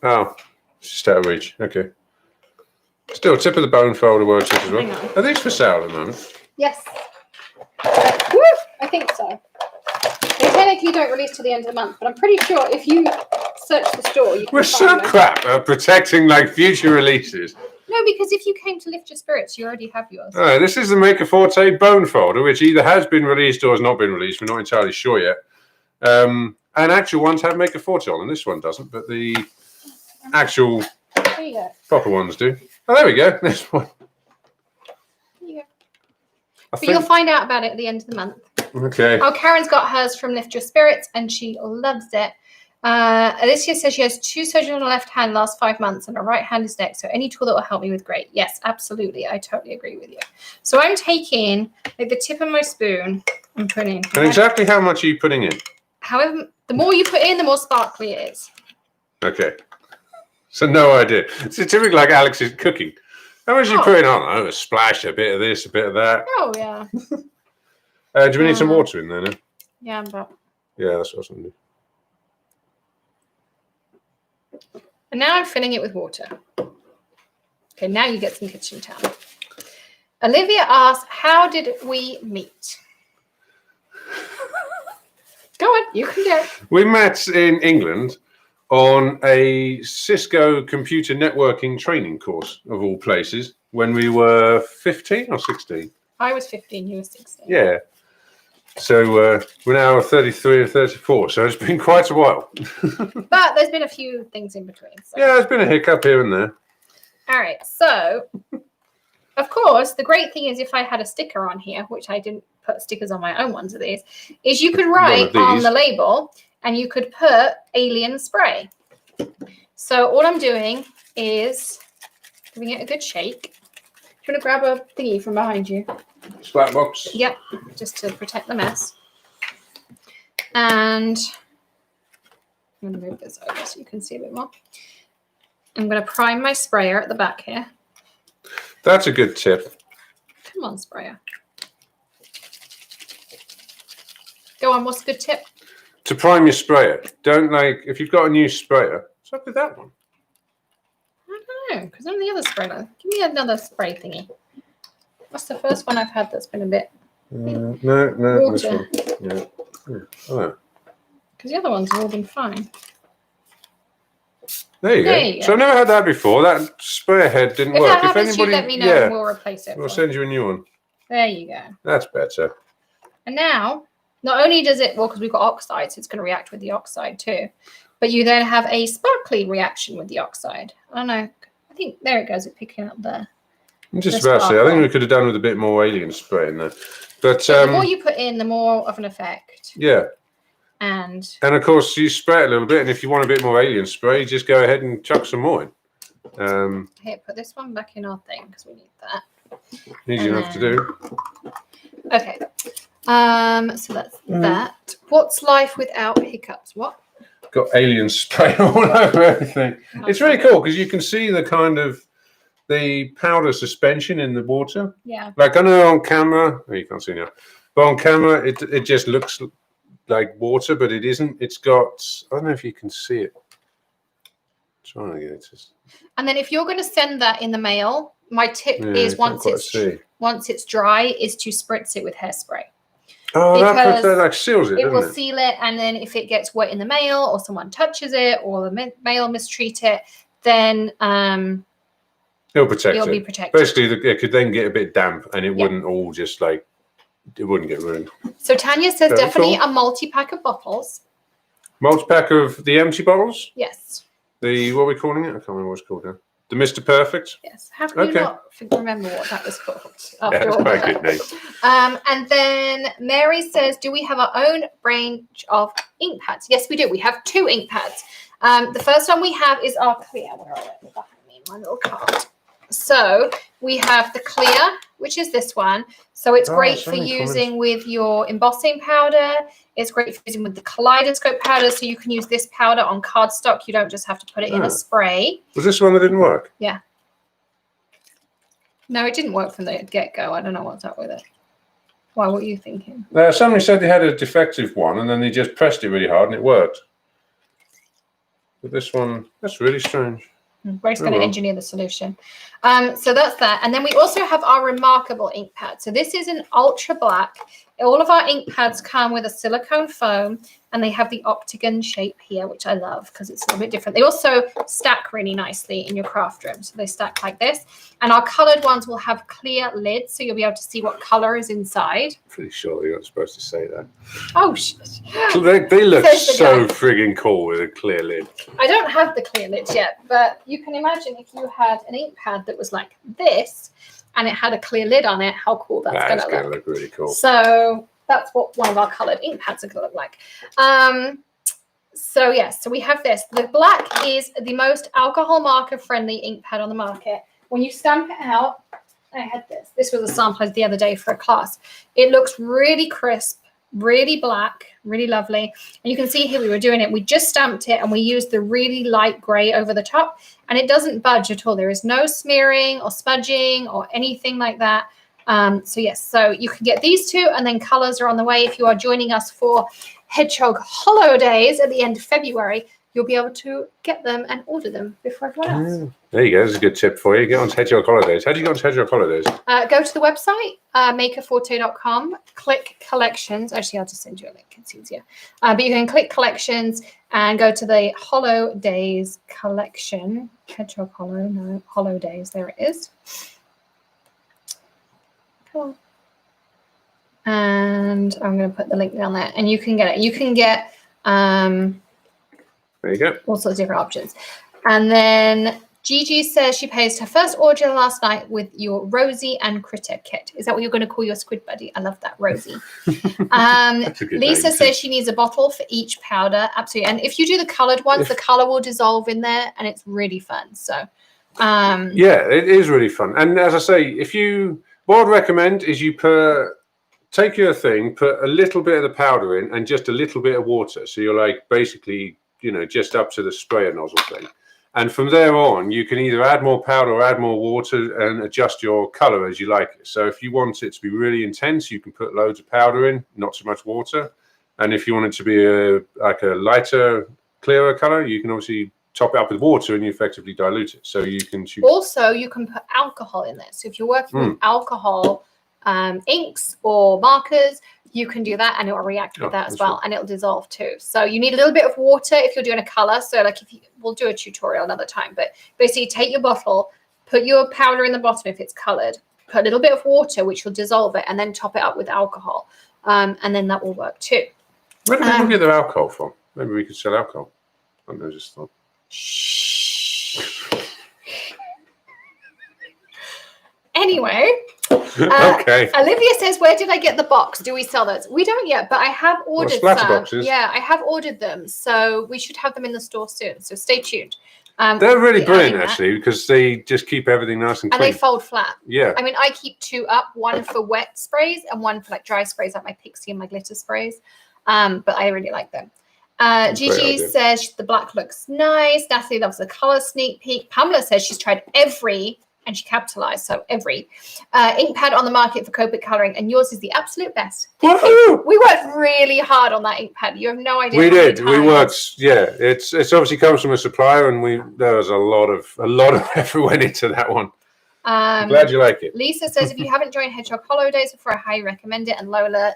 Oh, it's just out of reach. Okay. Still, tip of the bone folder works as well. Hang on. Are these for sale at the moment? Yes. Woo! I think so. They technically don't release to the end of the month, but I'm pretty sure if you search the store, you can We're find so them. crap at protecting like future releases. No, because if you came to Lift Your Spirits, you already have yours. This is the Maker Forte bone folder, which either has been released or has not been released. We're not entirely sure yet. And actual ones have Maker Forte on, and this one doesn't, but the actual There you go. proper ones do. Oh, there we go. This one. There you go. I But think... you'll find out about it at the end of the month. Okay. Oh, Karen's got hers from Lift Your Spirits, and she loves it. Alicia says she has 2 surgeries on her left hand last 5 months, and her right hand is next. So any tool that will help me with great. Yes, absolutely. I totally agree with you. So I'm taking like the tip of my spoon and putting in. And exactly how much are you putting in? However, the more you put in, the more sparkly it is. Okay. So no idea. It's typically like Alex's cooking. How much are you putting on? Oh, a splash, a bit of this, a bit of that. Oh, yeah. Do we need some water in there now? Yeah, but. Yeah, that's what I was going to do. And now I'm filling it with water. Okay, now you get some kitchen towel. Olivia asks, how did we meet? Go on, you can go. We met in England on a Cisco computer networking training course, of all places, when we were 15 or 16. I was 15, you were 16. Yeah. So we're now 33 or 34, so it's been quite a while. But there's been a few things in between. So. Yeah, there's been a hiccup here and there. All right, so, of course, the great thing is if I had a sticker on here, which I didn't put stickers on my own ones of these, is you could write on the label and you could put alien spray. So all I'm doing is giving it a good shake. Do you want to grab a thingy from behind you? Splat box. Yep, just to protect the mess. And I'm going to move this over so you can see a bit more. I'm going to prime my sprayer at the back here. That's a good tip. Come on, sprayer. Go on, what's a good tip? To prime your sprayer. Don't if you've got a new sprayer, start with that one. because none of the other spray. Give me another spray thingy. What's the first one I've had that's been a bit? No, water. this one. Yeah. Oh. Because the other ones have all been fine. There you go. So I've never had that before. That sprayer head didn't work. That happens, you let me know and we'll replace it. We'll send you a new one. There you go. That's better. And now, not only does it, well, because we've got oxide, so it's going to react with the oxide too, but you then have a sparkly reaction with the oxide. I don't know. I think there it goes. It's picking up there. I'm just about to say, I think we could have done with a bit more alien spray in there. But the more you put in, the more of an effect. Yeah. And of course, you spray it a little bit, and if you want a bit more alien spray, just go ahead and chuck some more in. Here, put this one back in our thing because we need that. Easy enough to do. Okay. So that's that. What's life without hiccups? What? Got alien spray all over everything. It's really cool because you can see the kind of the powder suspension in the water. Yeah. Like I know on camera, you can't see now, but on camera it just looks like water, but it isn't. It's got, I don't know if you can see it. I'm trying to get it to... And then if you're going to send that in the mail, my tip is once it's dry is to spritz it with hairspray. Oh, that like seals it, it will seal it, and then if it gets wet in the mail or someone touches it or the mail mistreat it, then it'll protect it'll it. be protected. Basically, it could then get a bit damp, and it wouldn't all just like, it wouldn't get ruined. So Tanya says definitely a multi-pack of bottles. Multi-pack of the empty bottles? Yes. The, what are we calling it? I can't remember what it's called now. The Mr. Perfect? Yes. How can you not remember what that was called? After all. Quite a good name. And then Mary says, do we have our own range of ink pads? Yes, we do. We have 2 ink pads. The first one we have is our clear. Where are they? Behind me, my little card. So we have the clear, which is this one. So it's great for using with your embossing powder. It's great for using with the kaleidoscope powder. So you can use this powder on cardstock. You don't just have to put it in a spray. Was this one that didn't work? Yeah. No, it didn't work from the get-go. I don't know what's up with it. Why? What are you thinking? Somebody said they had a defective one, and then they just pressed it really hard, and it worked. But this one, that's really strange. Greg's going to engineer the solution. So that's that. And then we also have our remarkable ink pad. So this is an ultra black. All of our ink pads come with a silicone foam, and they have the octagon shape here, which I love because it's a little bit different. They also stack really nicely in your craft room. So they stack like this. And our colored ones will have clear lids, so you'll be able to see what color is inside. I'm pretty sure you're not supposed to say that. Oh, shit. They look so frigging cool with a clear lid. I don't have the clear lids yet, but you can imagine if you had an ink pad that was like this, and it had a clear lid on it, how cool that's going to look really cool. So that's what one of our colored ink pads are going to look like. So yes, so we have this. The black is the most alcohol marker friendly ink pad on the market. When you stamp it out, I had this. This was a sample the other day for a class. It looks really crisp, really black, really lovely. And you can see here we were doing it. We just stamped it and we used the really light gray over the top, and it doesn't budge at all. There is no smearing or smudging or anything like that. So yes, so you can get these 2, and then colors are on the way. If you are joining us for Hedgehog Hollow Days at the end of February, you'll be able to get them and order them before everyone else. There you go. That's a good tip for you. Get on to Hedgehog Holidays. How do you get on to Hedgehog Holidays? Go to the website, makerforte.com, click collections. Actually, I'll just send you a link. It's easier. But you can click collections and go to the Hollow Days collection. Hedgehog Hollow, no, Hollow Days. There it is. Cool. And I'm going to put the link down there, and you can get it. You can get there you go. All sorts of different options. And then Gigi says she placed her first order last night with your Rosie and Critter kit. Is that what you're going to call your squid buddy? I love that, Rosie. Lisa says she needs a bottle for each powder. Absolutely. And if you do the colored ones, the color will dissolve in there, and it's really fun. So yeah, it is really fun. And as I say, what I'd recommend is you take your thing, put a little bit of the powder in and just a little bit of water. So you're like basically, just up to the sprayer nozzle thing. And from there on, you can either add more powder or add more water and adjust your color as you like it. So if you want it to be really intense, you can put loads of powder in, not so much water. And if you want it to be like a lighter, clearer color, you can obviously top it up with water and you effectively dilute it. So you can shoot. Also, you can put alcohol in there. So if you're working with alcohol inks or markers, you can do that and it will react with that as well. And it'll dissolve too. So you need a little bit of water if you're doing a color. So like we'll do a tutorial another time, but basically take your bottle, put your powder in the bottom if it's colored, put a little bit of water, which will dissolve it, and then top it up with alcohol. And then that will work too. Where do people get their alcohol from? Maybe we could sell alcohol. I don't know, just thought. Shh. Anyway, okay. Olivia says, "Where did I get the box? Do we sell those? We don't yet, but I have ordered splatter some. Boxes. Yeah, I have ordered them, so we should have them in the store soon. So stay tuned." They're really brilliant, actually, because they just keep everything nice and clean. And they fold flat. Yeah. I mean, I keep 2 up, one for wet sprays and one for like dry sprays, like my pixie and my glitter sprays. But I really like them. Gigi says the black looks nice. Natalie loves the color sneak peek. Pamela says she's tried every, and she capitalized, so every ink pad on the market for Copic coloring, and yours is the absolute best. Woohoo! We worked really hard on that ink pad. You have no idea. We did. We worked. Yeah, it's obviously comes from a supplier, and there was a lot of effort went into that one. I'm glad you like it. Lisa says, if you haven't joined Hedgehog Hollow Days before, I highly recommend it. And Lola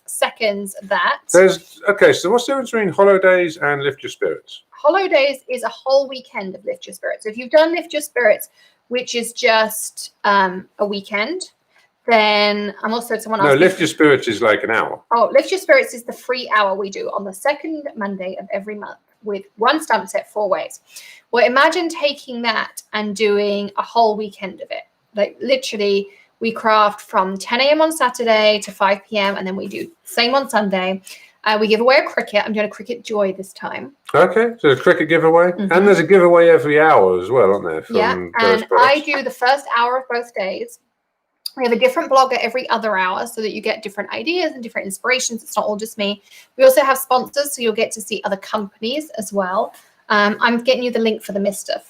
seconds that. So what's the difference between Hollow Days and Lift Your Spirits? Hollow Days is a whole weekend of Lift Your Spirits. If you've done Lift Your Spirits, which is just a weekend, then I'm also someone else. No, Lift Your Spirits is like an hour. Oh, Lift Your Spirits is the free hour we do on the second Monday of every month with one stamp set 4 ways. Well, imagine taking that and doing a whole weekend of it. Like literally, we craft from 10 a.m. on Saturday to 5 p.m. and then we do same on Sunday. We give away a cricket. I'm doing a cricket joy this time. Okay, so a cricket giveaway. And there's a giveaway every hour as well, aren't there? From and I do the first hour of both days. We have a different blogger every other hour so that you get different ideas and different inspirations. It's not all just me. We also have sponsors, so you'll get to see other companies as well. I'm getting you the link for the Mister.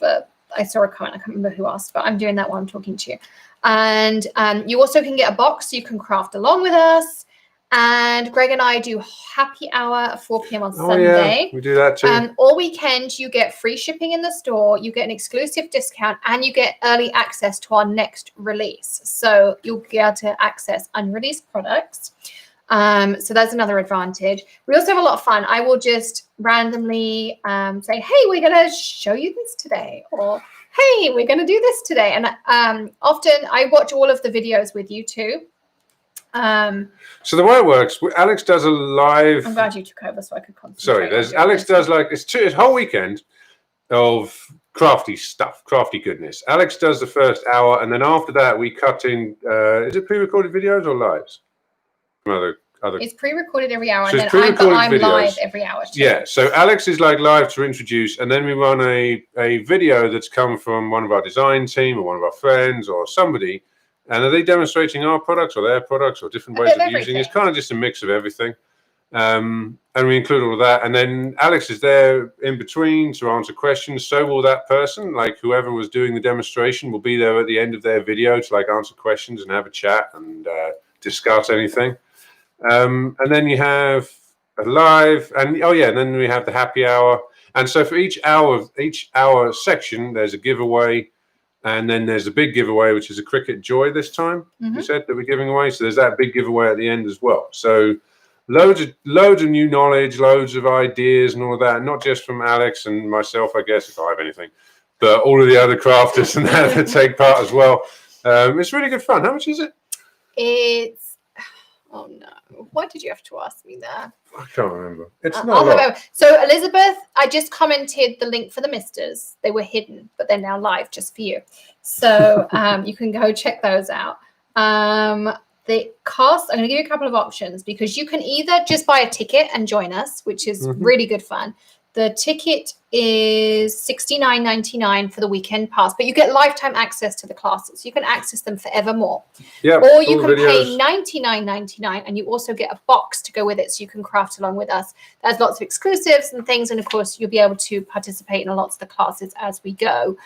I saw a comment. I can't remember who asked, but I'm doing that while I'm talking to you. And you also can get a box so you can craft along with us. And Greg and I do happy hour at 4 p.m. on Sunday. Yeah, we do that too. All weekend, you get free shipping in the store, you get an exclusive discount, and you get early access to our next release. So you'll be able to access unreleased products. So that's another advantage. We also have a lot of fun. I will just randomly say, hey, we're going to show you this today. Or, hey, we're going to do this today. And often I watch all of the videos with you too. So the way it works, Alex does a live. I'm glad you took over so I could concentrate. Sorry, Alex does like it's a whole weekend of crafty stuff, crafty goodness. Alex does the first hour, and then after that we cut in. Is it pre-recorded videos or lives? It's pre-recorded every hour, so and then I'm live every hour too. Yeah, so Alex is like live to introduce, and then we run a video that's come from one of our design team or one of our friends or somebody. And are they demonstrating our products or their products or different ways of using it? It's kind of just a mix of everything. And we include all of that. And then Alex is there in between to answer questions. So will that person, like whoever was doing the demonstration, will be there at the end of their video to like answer questions and have a chat and discuss anything. And then you have a live and and then we have the happy hour. And so for each hour section, there's a giveaway. And then there's a big giveaway, which is a cricket joy this time. You said that we're giving away. So there's that big giveaway at the end as well. So loads of new knowledge, loads of ideas and all of that. Not just from Alex and myself, I guess, if I have anything, but all of the other crafters and that take part as well. It's really good fun. How much is it? It's, oh no. Why did you have to ask me that? I can't remember. It's not a lot. So Elizabeth, I just commented the link for the Misters. They were hidden, but they're now live just for you. So you can go check those out. The cost, I'm going to give you a couple of options because you can either just buy a ticket and join us, which is really good fun. The ticket is $69.99 for the weekend pass, but you get lifetime access to the classes. You can access them forevermore. Yeah. Or you can pay $99.99 and you also get a box to go with it so you can craft along with us. There's lots of exclusives and things, and of course you'll be able to participate in lots of the classes as we go.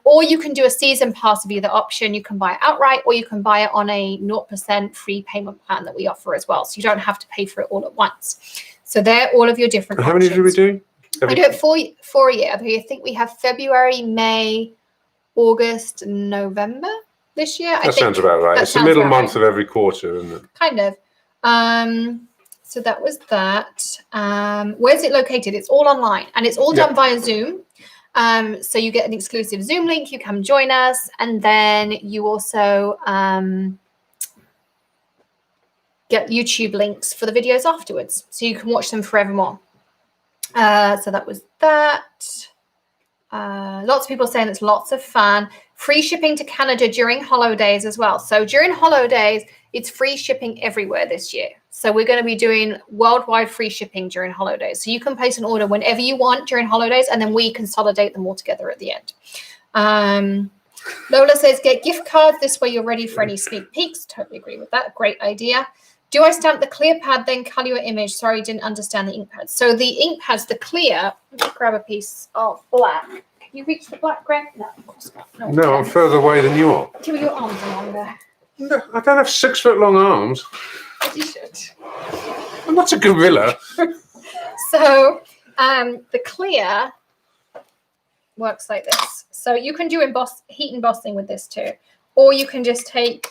Or you can do a season pass of either option. You can buy it outright or you can buy it on a 0% free payment plan that we offer as well. So you don't have to pay for it all at once. So they're all of your different options. How many did we do? We do it for a year. I think we have February, May, August, and November this year. That sounds about right. It's the middle month of every quarter, isn't it? Kind of. So that was that. Where's it located? It's all online, and it's all done via Zoom. So you get an exclusive Zoom link. You come join us, and then you also get YouTube links for the videos afterwards, so you can watch them forevermore. So that was that. Lots of people saying it's lots of fun. Free shipping to Canada during holidays as well. So during holidays, it's free shipping everywhere this year. So we're going to be doing worldwide free shipping during holidays. So you can place an order whenever you want during holidays, and then we consolidate them all together at the end. Lola says, get gift cards. This way you're ready for any sneak peeks. Totally agree with that. Great idea. Do I stamp the clear pad, then color your image? Sorry, didn't understand the ink pads. So the ink pads, the clear, let me grab a piece of black. Can you reach the black, Greg? No, of course not. No, I'm further away than you are. Give me your arms longer. No, I don't have 6 foot long arms. As you should. I'm not a gorilla. So the clear works like this. So you can do heat embossing with this too. Or you can just take,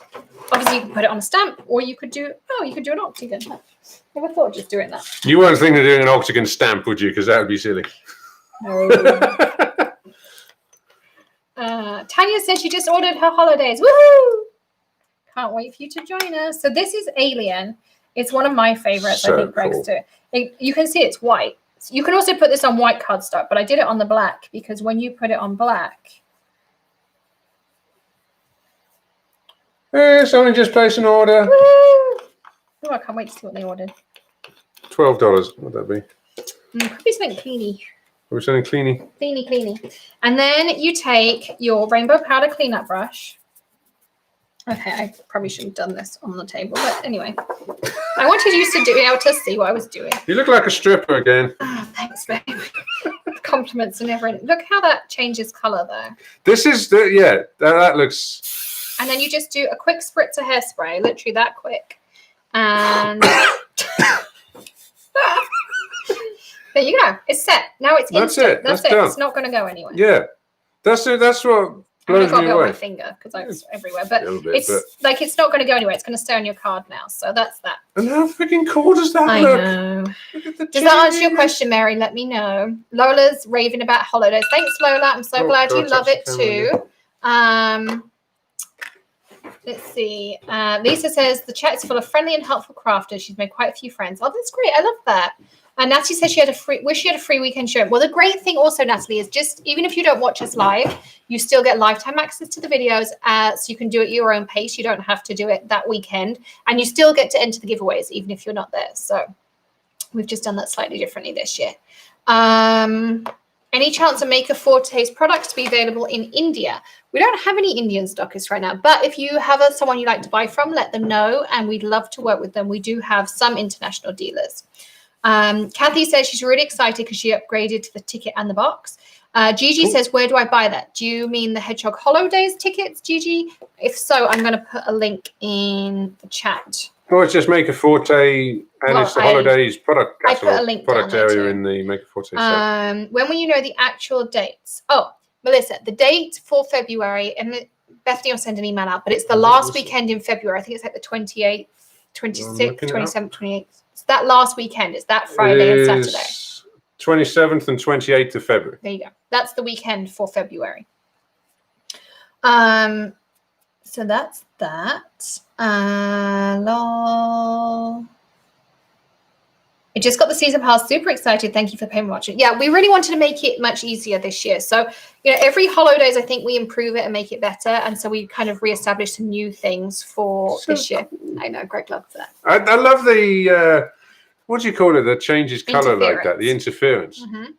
obviously you can put it on a stamp, or you could do an octagon. Never thought of just doing that. You weren't thinking of doing an octagon stamp, would you? Because that would be silly. No. Tanya said she just ordered her holidays. Woohoo! Can't wait for you to join us. So this is Alien. It's one of my favorites. So I think Greg's too. You can see it's white. You can also put this on white cardstock, but I did it on the black because when you put it on black, someone just placed an order. woo! Oh, I can't wait to see what they ordered. $12. What'd that be? Probably something cleany. Are we saying cleany? Cleany. And then you take your rainbow powder cleanup brush. Okay, I probably shouldn't have done this on the table, but anyway. I wanted you to be able to see what I was doing. You look like a stripper again. Oh, thanks, babe. Compliments and everything. Look how that changes color there. This is that looks. And then you just do a quick spritz of hairspray, literally that quick. And there you go. It's set. Now it's instant. That's it. Done. It's not going to go anywhere. Yeah, that's it. That's what blows me away. On my finger because it's everywhere. But it's not going to go anywhere. It's going to stay on your card now. So that's that. And how freaking cool does that look? I know. Does that answer your question, Mary? Let me know. Lola's raving about holidays. Thanks, Lola. I'm so glad you love it too. Let's see. Lisa says the chat's full of friendly and helpful crafters. She's made quite a few friends. Oh, that's great. I love that. And Natalie says she had a free weekend show. Well, the great thing also, Natalie, is just even if you don't watch us live, you still get lifetime access to the videos. So you can do it at your own pace. You don't have to do it that weekend. And you still get to enter the giveaways, even if you're not there. So we've just done that slightly differently this year. Any chance of Maker Forte's products to be available in India? We don't have any Indian stockists right now, but if you have someone you like to buy from, let them know, and we'd love to work with them. We do have some international dealers. Kathy says she's really excited because she upgraded to the ticket and the box. Gigi says, where do I buy that? Do you mean the Hedgehog Holidays tickets, Gigi? If so, I'm going to put a link in the chat. Oh, it's just Maker Forte, and it's the holidays product catalog, I put a link product area in the Maker Forte set. When will you know the actual dates? Oh, Melissa, the date for February, and Bethany will send an email out, but it's the last weekend in February. I think it's like the 28th, 26th, 27th, 28th. It's that last weekend. It's that Friday and Saturday. 27th and 28th of February. There you go. That's the weekend for February. So that's that. Lol. I just got the season pass. Super excited. Thank you for payment watching. Yeah, we really wanted to make it much easier this year. So, every holidays, I think we improve it and make it better. And so we kind of reestablished some new things for this year. I know, Greg loves that. I love the, what do you call it, that changes color like that, the interference. Mm-hmm.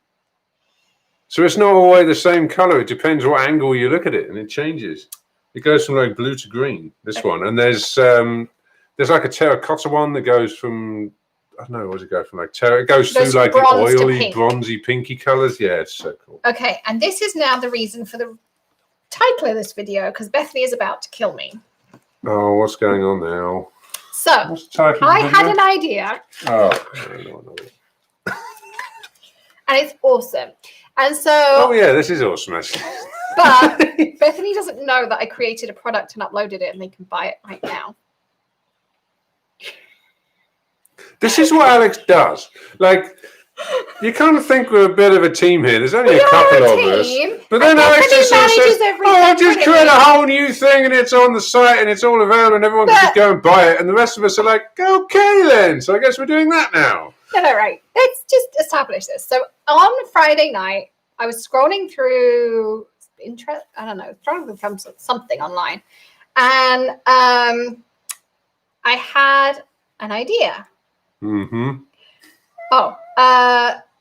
So it's not always the same color. It depends what angle you look at it, and it changes. It goes from like blue to green, this one. And there's like a terracotta one that goes from, I don't know, what does it go from? Like it goes through like the oily, bronzy, pinky colors. Yeah, it's so cool. Okay, and this is now the reason for the title of this video, because Bethany is about to kill me. Oh, what's going on now? So, I had an idea. Oh, no. and it's awesome. And so, oh yeah, this is awesome actually. But Bethany doesn't know that I created a product and uploaded it, and they can buy it right now. This is what Alex does. Like, you kind of think we're a bit of a team here. There's only a couple of us. But then Alex just sort of says, oh, just create a whole new thing and it's on the site and it's all available and everyone can just go and buy it. And the rest of us are like, okay then. So I guess we're doing that now. No, right. Let's just establish this. So on Friday night, I was scrolling through something online. And I had an idea. Mm-hmm. Oh,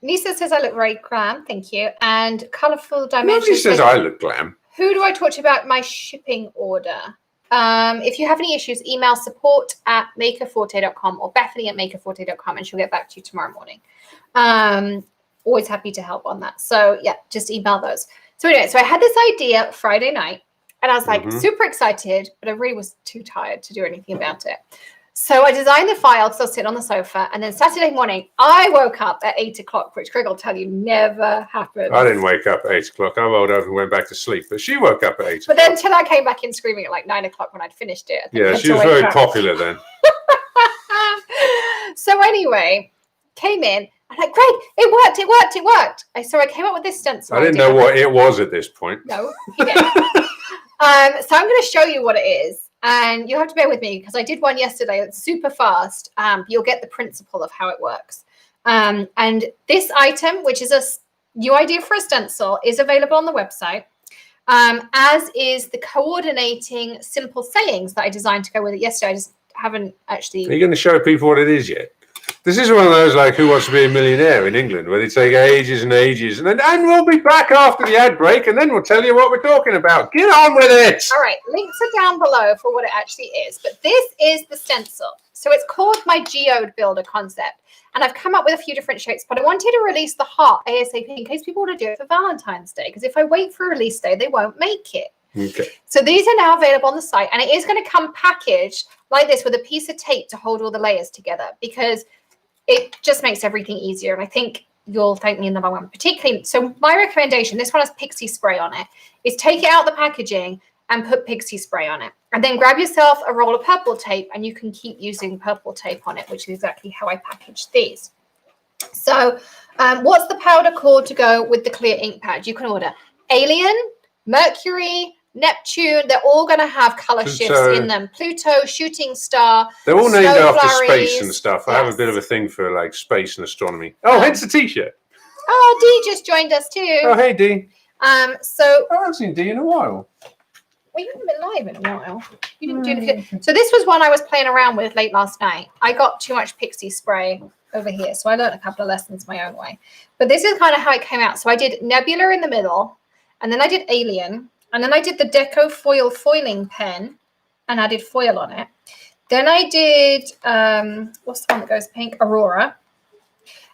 Nisa says I look very glam, thank you. And Colourful Dimensions. Nobody says I look glam. Who do I talk to about my shipping order? If you have any issues, email support@makerforte.com or Bethany@makerforte.com and she'll get back to you tomorrow morning. Always happy to help on that. So yeah, just email those. So anyway, so I had this idea Friday night and I was like super excited, but I really was too tired to do anything about it. So I designed the file because I was sitting on the sofa, and then Saturday morning I woke up at 8 o'clock, which Greg will tell you never happened. I didn't wake up at 8 o'clock. I rolled over and went back to sleep, but she woke up at 8 o'clock. But then until I came back in screaming at like 9 o'clock when I'd finished it. Yeah, she was very popular then. So anyway, came in. I'm like, Greg, it worked. So I came up with this stencil. I didn't know what it was at this point. No, he didn't. So I'm going to show you what it is. And you'll have to bear with me because I did one yesterday that's super fast. You'll get the principle of how it works. And this item, which is a new idea for a stencil, is available on the website, as is the coordinating simple sayings that I designed to go with it yesterday. I just haven't actually... Are you going to show people what it is yet? This is one of those like Who Wants to Be a Millionaire in England, where they take ages and ages, and we'll be back after the ad break, and then we'll tell you what we're talking about. Get on with it. All right, links are down below for what it actually is, but this is the stencil. So it's called my Geode builder concept, and I've come up with a few different shapes, but I wanted to release the heart ASAP in case people want to do it for Valentine's Day, because if I wait for release day, they won't make it. Okay. So these are now available on the site, and it is going to come packaged like this with a piece of tape to hold all the layers together, because it just makes everything easier. And I think you'll thank me in the long run. Particularly, so my recommendation, this one has pixie spray on it, is take it out of the packaging and put pixie spray on it. And then grab yourself a roll of purple tape and you can keep using purple tape on it, which is exactly how I packaged these. So what's the powder called to go with the clear ink pad? You can order Alien, Mercury, Neptune. They're all going to have color shifts in them. Pluto, Shooting Star. They're all named after space and stuff. Yes. I have a bit of a thing for like space and astronomy. Oh, hence the t-shirt. Oh, Dee just joined us too. Oh, hey, Dee. So I haven't seen Dee in a while. Well, you haven't been live in a while. You didn't do anything. So this was one I was playing around with late last night. I got too much pixie spray over here, so I learned a couple of lessons my own way. But this is kind of how it came out. So I did Nebula in the middle, and then I did Alien. And then I did the Deco Foil foiling pen and added foil on it. Then I did, what's the one that goes pink? Aurora.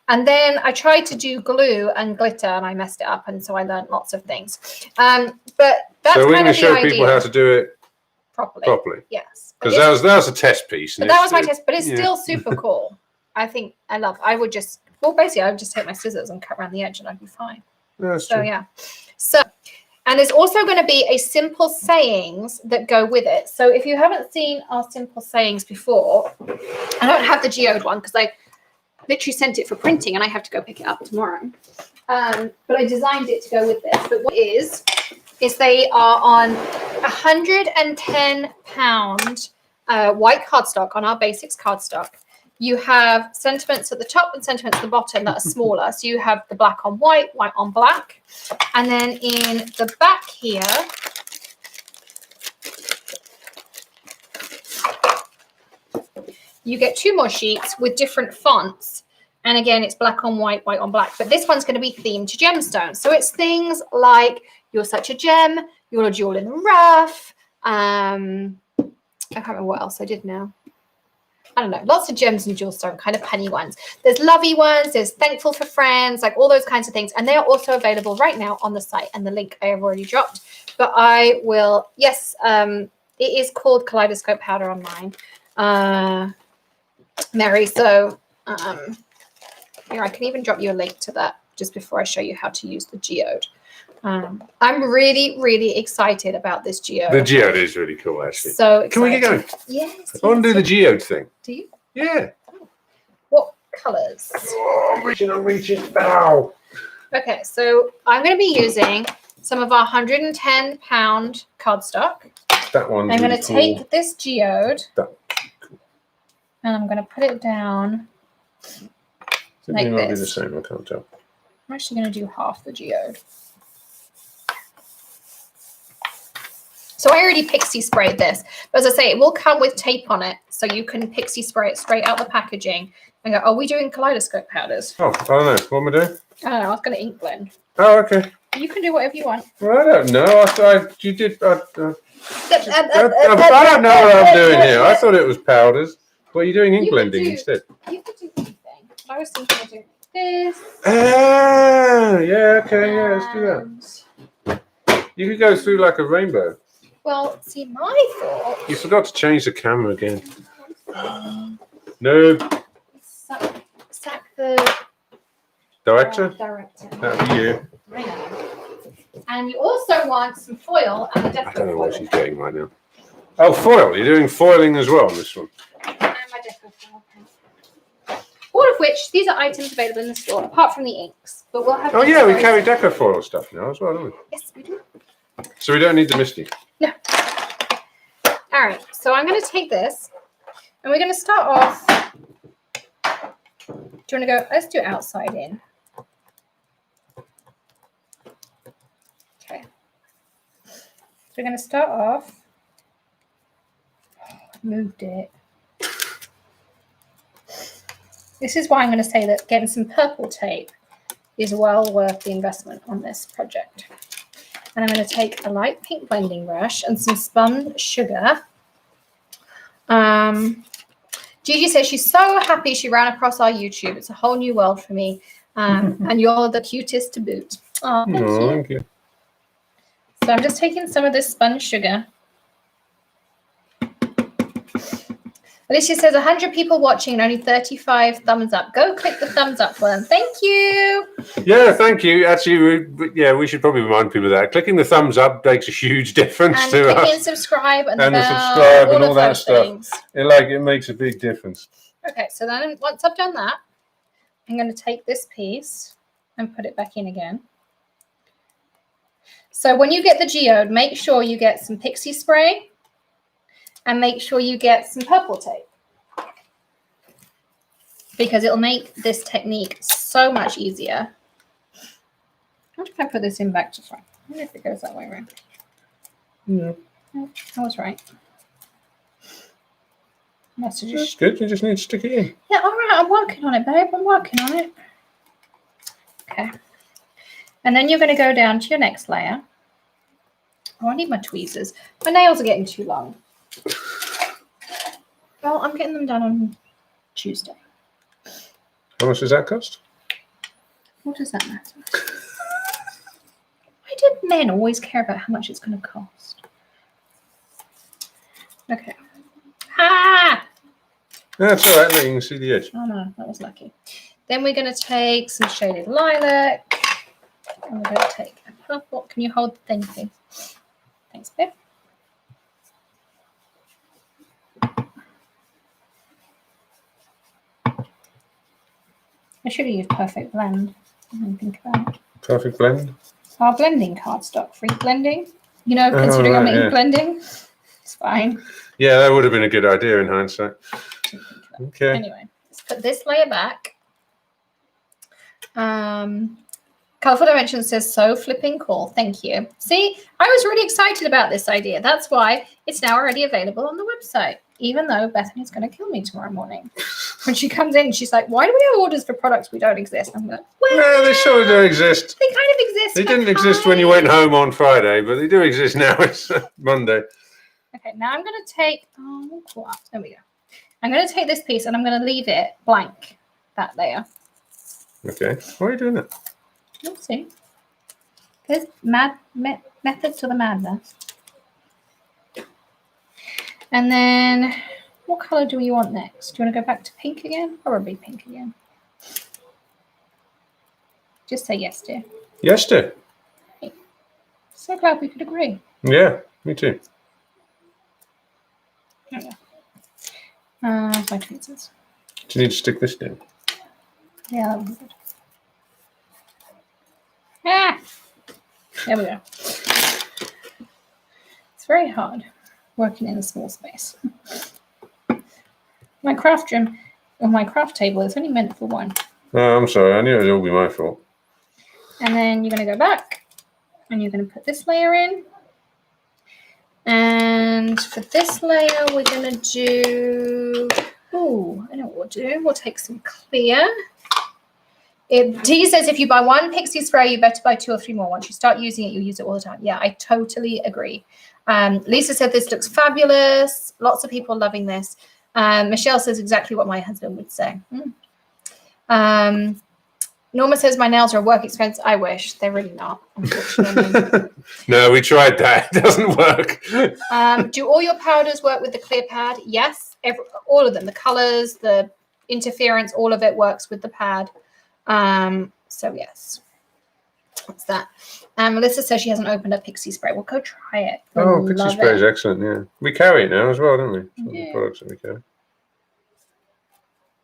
And then I tried to do glue and glitter and I messed it up. And so I learned lots of things. But that's so we're kind going of to show people how to do it properly. Yes. Because that was a test piece. But that was my test. But it's still super cool. I would just, well, basically I would just take my scissors and cut around the edge and I'd be fine. That's true. Yeah. So, and there's also going to be a simple sayings that go with it. So if you haven't seen our simple sayings before, I don't have the Geode one because I literally sent it for printing and I have to go pick it up tomorrow. But I designed it to go with this. But what is they are on 110 pound white cardstock on our basics cardstock. You have sentiments at the top and sentiments at the bottom that are smaller. So you have the black on white, white on black. And then in the back here, you get two more sheets with different fonts. And again, it's black on white, white on black. But this one's going to be themed to gemstones. So it's things like, you're such a gem, you're a jewel in the rough. I can't remember what else I did now. I don't know, lots of gems and jewelstone, kind of penny ones. There's lovey ones, there's thankful for friends, like all those kinds of things. And they are also available right now on the site. And the link I have already dropped. But I will, yes, it is called Kaleidoscope Powder on mine. Mary, so here, I can even drop you a link to that just before I show you how to use the geode. I'm really, really excited about this geode. The geode is really cool, actually. So excited. Can we get going? Yes. I want to do the geode thing. Do you? Yeah. Oh. What colours? Oh, I'm reaching. Ow. Okay, so I'm going to be using some of our 110-pound cardstock. That one's I'm going really to cool. take this geode That- and I'm going to put it down. It Like might be the this. same, I can't tell. I'm actually going to do half the geode. So I already pixie sprayed this. But as I say, it will come with tape on it. So you can pixie spray it straight out the packaging and go, are we doing kaleidoscope powders? Oh, I don't know. What am I doing? I don't know. I was going to ink blend. Oh, okay. You can do whatever you want. Well, I don't know. I thought you did. I don't know what I'm doing here. I thought it was powders. What are you doing? Ink blending instead? You could do anything. I was thinking of doing this. Ah, yeah, okay, yeah, let's do that. You could go through like a rainbow. Well, see, my thought. You forgot to change the camera again. No. Sack the Director? director. That'd be you. I know. And you also want some foil and the deco I don't know foil. what she's getting right now. Oh, foil. You're doing foiling as well on this one. And my deco foil. All of which, these are items available in the store, apart from the inks. But we'll have. Oh, yeah, we carry deco foil stuff now as well, don't we? Yes, we do. So we don't need the Misty. No. All right, so I'm going to take this, and we're going to start off. Do you want to go? Let's do outside in. Okay. So we're going to start off. Moved it. This is why I'm going to say that getting some purple tape is well worth the investment on this project. And I'm going to take a light pink blending brush and some spun sugar. Gigi says she's so happy she ran across our YouTube. It's a whole new world for me. And you're the cutest to boot. Oh, thank you. So I'm just taking some of this spun sugar. Alicia says 100 people watching and only 35 thumbs up. Go click the thumbs up button. Thank you. Yeah, thank you. Actually, we should probably remind people of that. Clicking the thumbs up makes a huge difference and to us. clicking subscribe and the bell, subscribe and all that those stuff. things. It makes a big difference. Okay, so then once I've done that, I'm going to take this piece and put it back in again. So when you get the geode, make sure you get some pixie spray and make sure you get some purple tape because it'll make this technique so much easier. How if I put this in back to front? I wonder if it goes that way around. Yeah. No, I was right. That's good. You just need to stick it in. Yeah, all right. I'm working on it, babe. I'm working on it. Okay. And then you're going to go down to your next layer. Oh, I need my tweezers. My nails are getting too long. Well, I'm getting them done on Tuesday. How much does that cost? What does that matter? Why do men always care about how much it's going to cost? Okay. Ah! That's all right. Look, you can see the edge. Oh, no. That was lucky. Then we're going to take some shaded lilac. And we're going to take a purple. Can you hold the thing, please? Thanks, babe. I should have used Perfect Blend. I didn't think about it. Perfect blend. Our blending cardstock, free blending. You know, considering I'm making blending, it's fine. Yeah, that would have been a good idea in hindsight. Okay. Anyway, let's put this layer back. Colorful Dimension says, so flipping cool. Thank you. See, I was really excited about this idea. That's why it's now already available on the website, even though Bethany's going to kill me tomorrow morning. When she comes in, she's like, why do we have orders for products we don't exist? I'm like, well, they sort of do exist. They kind of exist. They didn't exist when you went home on Friday, but they do exist now. It's Monday. Okay, now I'm going to take, there we go. I'm going to take this piece and I'm going to leave it blank, that layer. Okay, why are you doing that? You'll see. There's method to the madness. And then, what color do you want next? Do you want to go back to pink again? Probably pink again. Just say yes, dear. Yes, dear. So glad we could agree. Yeah, me too. There we go. My tweezers. Do you need to stick this down? Yeah, that would be good. Ah! There we go. It's very hard working in a small space. My craft room, or my craft table, is only meant for one. Oh, I'm sorry. I knew it would all be my fault. And then you're going to go back, and you're going to put this layer in. And for this layer, we're going to do... Oh, I know what we'll do. We'll take some clear. T says if you buy one pixie spray, you better buy 2 or 3 more. Once you start using it, you'll use it all the time. Yeah, I totally agree. Lisa said this looks fabulous. Lots of people loving this. Michelle says exactly what my husband would say. Norma says my nails are a work expense. I wish. They're really not, unfortunately. No, we tried that. It doesn't work. Do all your powders work with the clear pad? Yes. All of them. The colors, the interference, all of it works with the pad. So yes. What's that? Melissa says she hasn't opened a pixie spray. Well, go try it. Oh, pixie spray is excellent, yeah. We carry it now as well, don't we? Some of the products that we carry.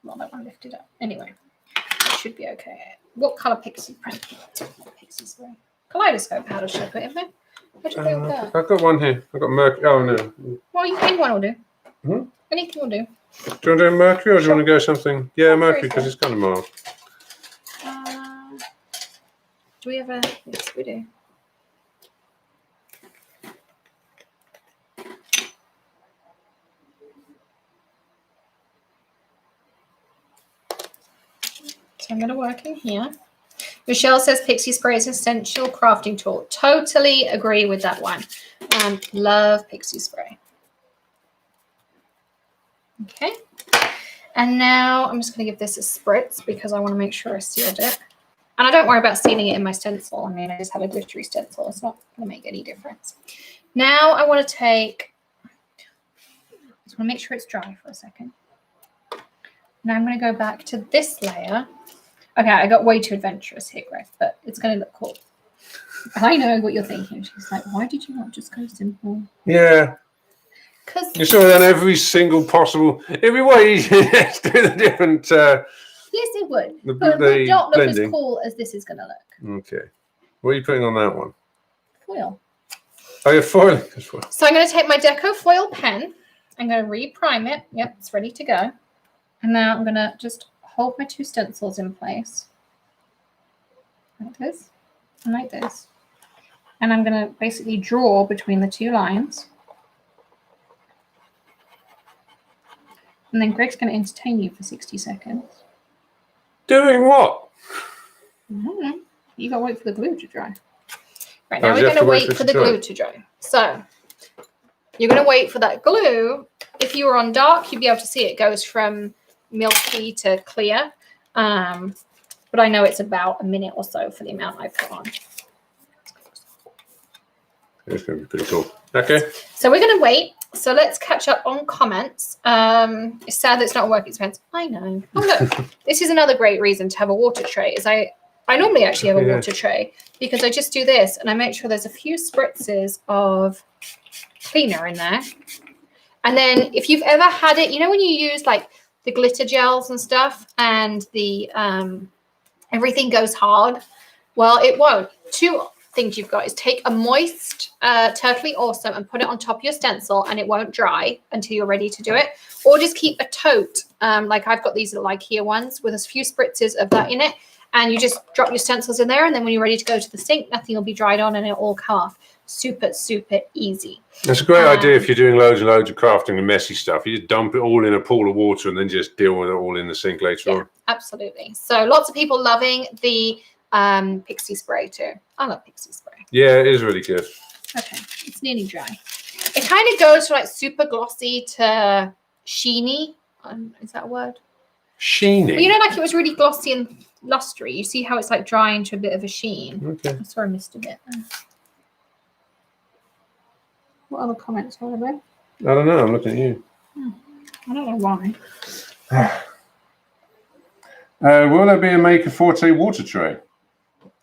Well, that one lifted up. Anyway, it should be okay. What colour pixie spray? Kaleidoscope powder should I put in there? What do you think with that? I've got one here. I've got mercury. Oh, no. Well, anyone will do. Hmm? Anything will do. Do you want to do mercury or do you want to go something? Yeah, mercury, because it's kind of mild. Do we have a... Yes, we do. So I'm going to work in here. Michelle says pixie spray is an essential crafting tool. Totally agree with that one. Love pixie spray. Okay. And now I'm just going to give this a spritz because I want to make sure I sealed it. And I don't worry about sealing it in my stencil. I mean, I just have a glittery stencil. It's not going to make any difference. Now I want to take, I just want to make sure it's dry for a second. Now I'm going to go back to this layer. Okay, I got way too adventurous here, Grace, but it's going to look cool. I know what you're thinking. She's like, why did you not just go simple? Yeah. Because you saw it on every single possible, every way you do the different... yes, it would. But it would not look as cool as this is going to look. Okay. What are you putting on that one? Foil. Oh, you're foiling as foil. So I'm going to take my Deco foil pen. I'm going to re-prime it. Yep, it's ready to go. And now I'm going to just hold my 2 stencils in place. Like this and like this. And I'm going to basically draw between the 2 lines. And then Greg's going to entertain you for 60 seconds. Doing what? I don't know. You got to wait for the glue to dry. Right, now we're going to wait for the glue to dry. So you're going to wait for that glue. If you were on dark, you'd be able to see it goes from milky to clear. But I know it's about a minute or so for the amount I put on. It's going to be pretty cool. Okay. So we're going to wait. So let's catch up on comments. It's sad that it's not a work expense. I know. Oh, look. This is another great reason to have a water tray. Is I normally actually have a water tray because I just do this and I make sure there's a few spritzes of cleaner in there. And then if you've ever had it, you know when you use like the glitter gels and stuff and the everything goes hard? Well, it won't. 2 things you've got is take a moist Turtley Awesome and put it on top of your stencil and it won't dry until you're ready to do it. Or just keep a tote, like I've got these little IKEA ones with a few spritzes of that in it. And you just drop your stencils in there and then when you're ready to go to the sink, nothing will be dried on and it'll all come off. Super, super easy. That's a great idea if you're doing loads and loads of crafting and messy stuff. You just dump it all in a pool of water and then just deal with it all in the sink later on. Absolutely. So lots of people loving the pixie spray too. I love pixie spray. Yeah, it is really good. Okay, it's nearly dry. It kind of goes from like super glossy to sheeny. Is that a word? Sheeny? Well, you know, like it was really glossy and lustery. You see how it's like drying to a bit of a sheen. Okay. I saw I missed a bit there. What other comments are there? I don't know. I'm looking at you. I don't know why. Will there be a Maker Forte water tray?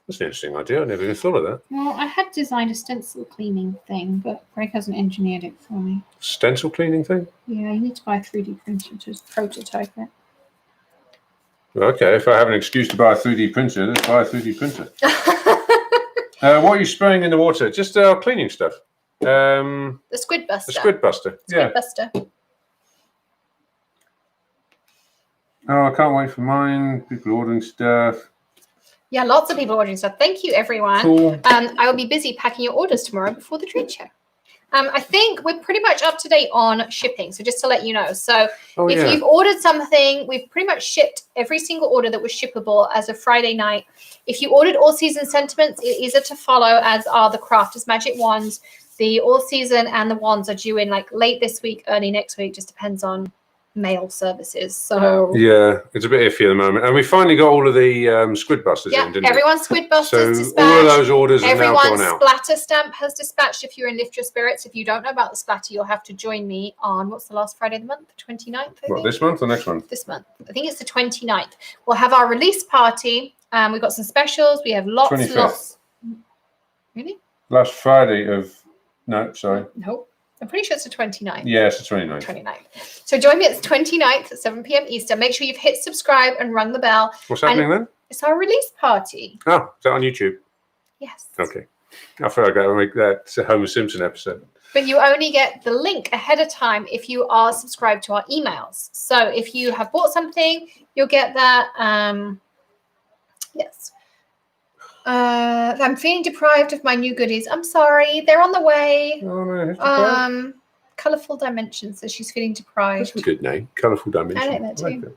That's an interesting idea. I never even thought of that. Well, I had designed a stencil cleaning thing, but Greg hasn't engineered it for me. Stencil cleaning thing? Yeah, you need to buy a 3D printer to prototype it. Okay, if I have an excuse to buy a 3D printer, let's buy a 3D printer. What are you spraying in the water? Just cleaning stuff. The squid buster. The squid buster. Squid buster. Oh, I can't wait for mine. People ordering stuff. Yeah, lots of people ordering stuff. Thank you, everyone. Cool. I will be busy packing your orders tomorrow before the trade show. I think we're pretty much up to date on shipping. So just to let you know. So if you've ordered something, we've pretty much shipped every single order that was shippable as of Friday night. If you ordered All Season Sentiments, it is a to follow, as are the Crafters Magic Wands. The All Season and the Wands are due in like late this week, early next week. Just depends on mail services. So yeah, it's a bit iffy at the moment. And we finally got all of the squid busters in, didn't we? Everyone's squid busters so dispatched. all of those orders are now gone out. Splatter stamp has dispatched if you're in Lift Your Spirits. If you don't know about the splatter, you'll have to join me on, what's the last Friday of the month? The 29th, I think? What, this month or next month? This month. I think it's the 29th. We'll have our release party. We've got some specials. We have lots. 25th. Really? Last Friday of... No, sorry. Nope. I'm pretty sure it's the 29th. Yeah, it's the 29th. 29th. So join me at the 29th at 7 p.m. Eastern. Make sure you've hit subscribe and rung the bell. What's happening then? It's our release party. Oh, is that on YouTube? Yes. Okay. I thought I'd go make that Homer Simpson episode. But you only get the link ahead of time if you are subscribed to our emails. So if you have bought something, you'll get that. Yes. I'm feeling deprived of my new goodies. I'm sorry. They're on the way. Oh, no. Colourful Dimensions says she's feeling deprived. That's a good name. Colourful Dimensions. I like that too.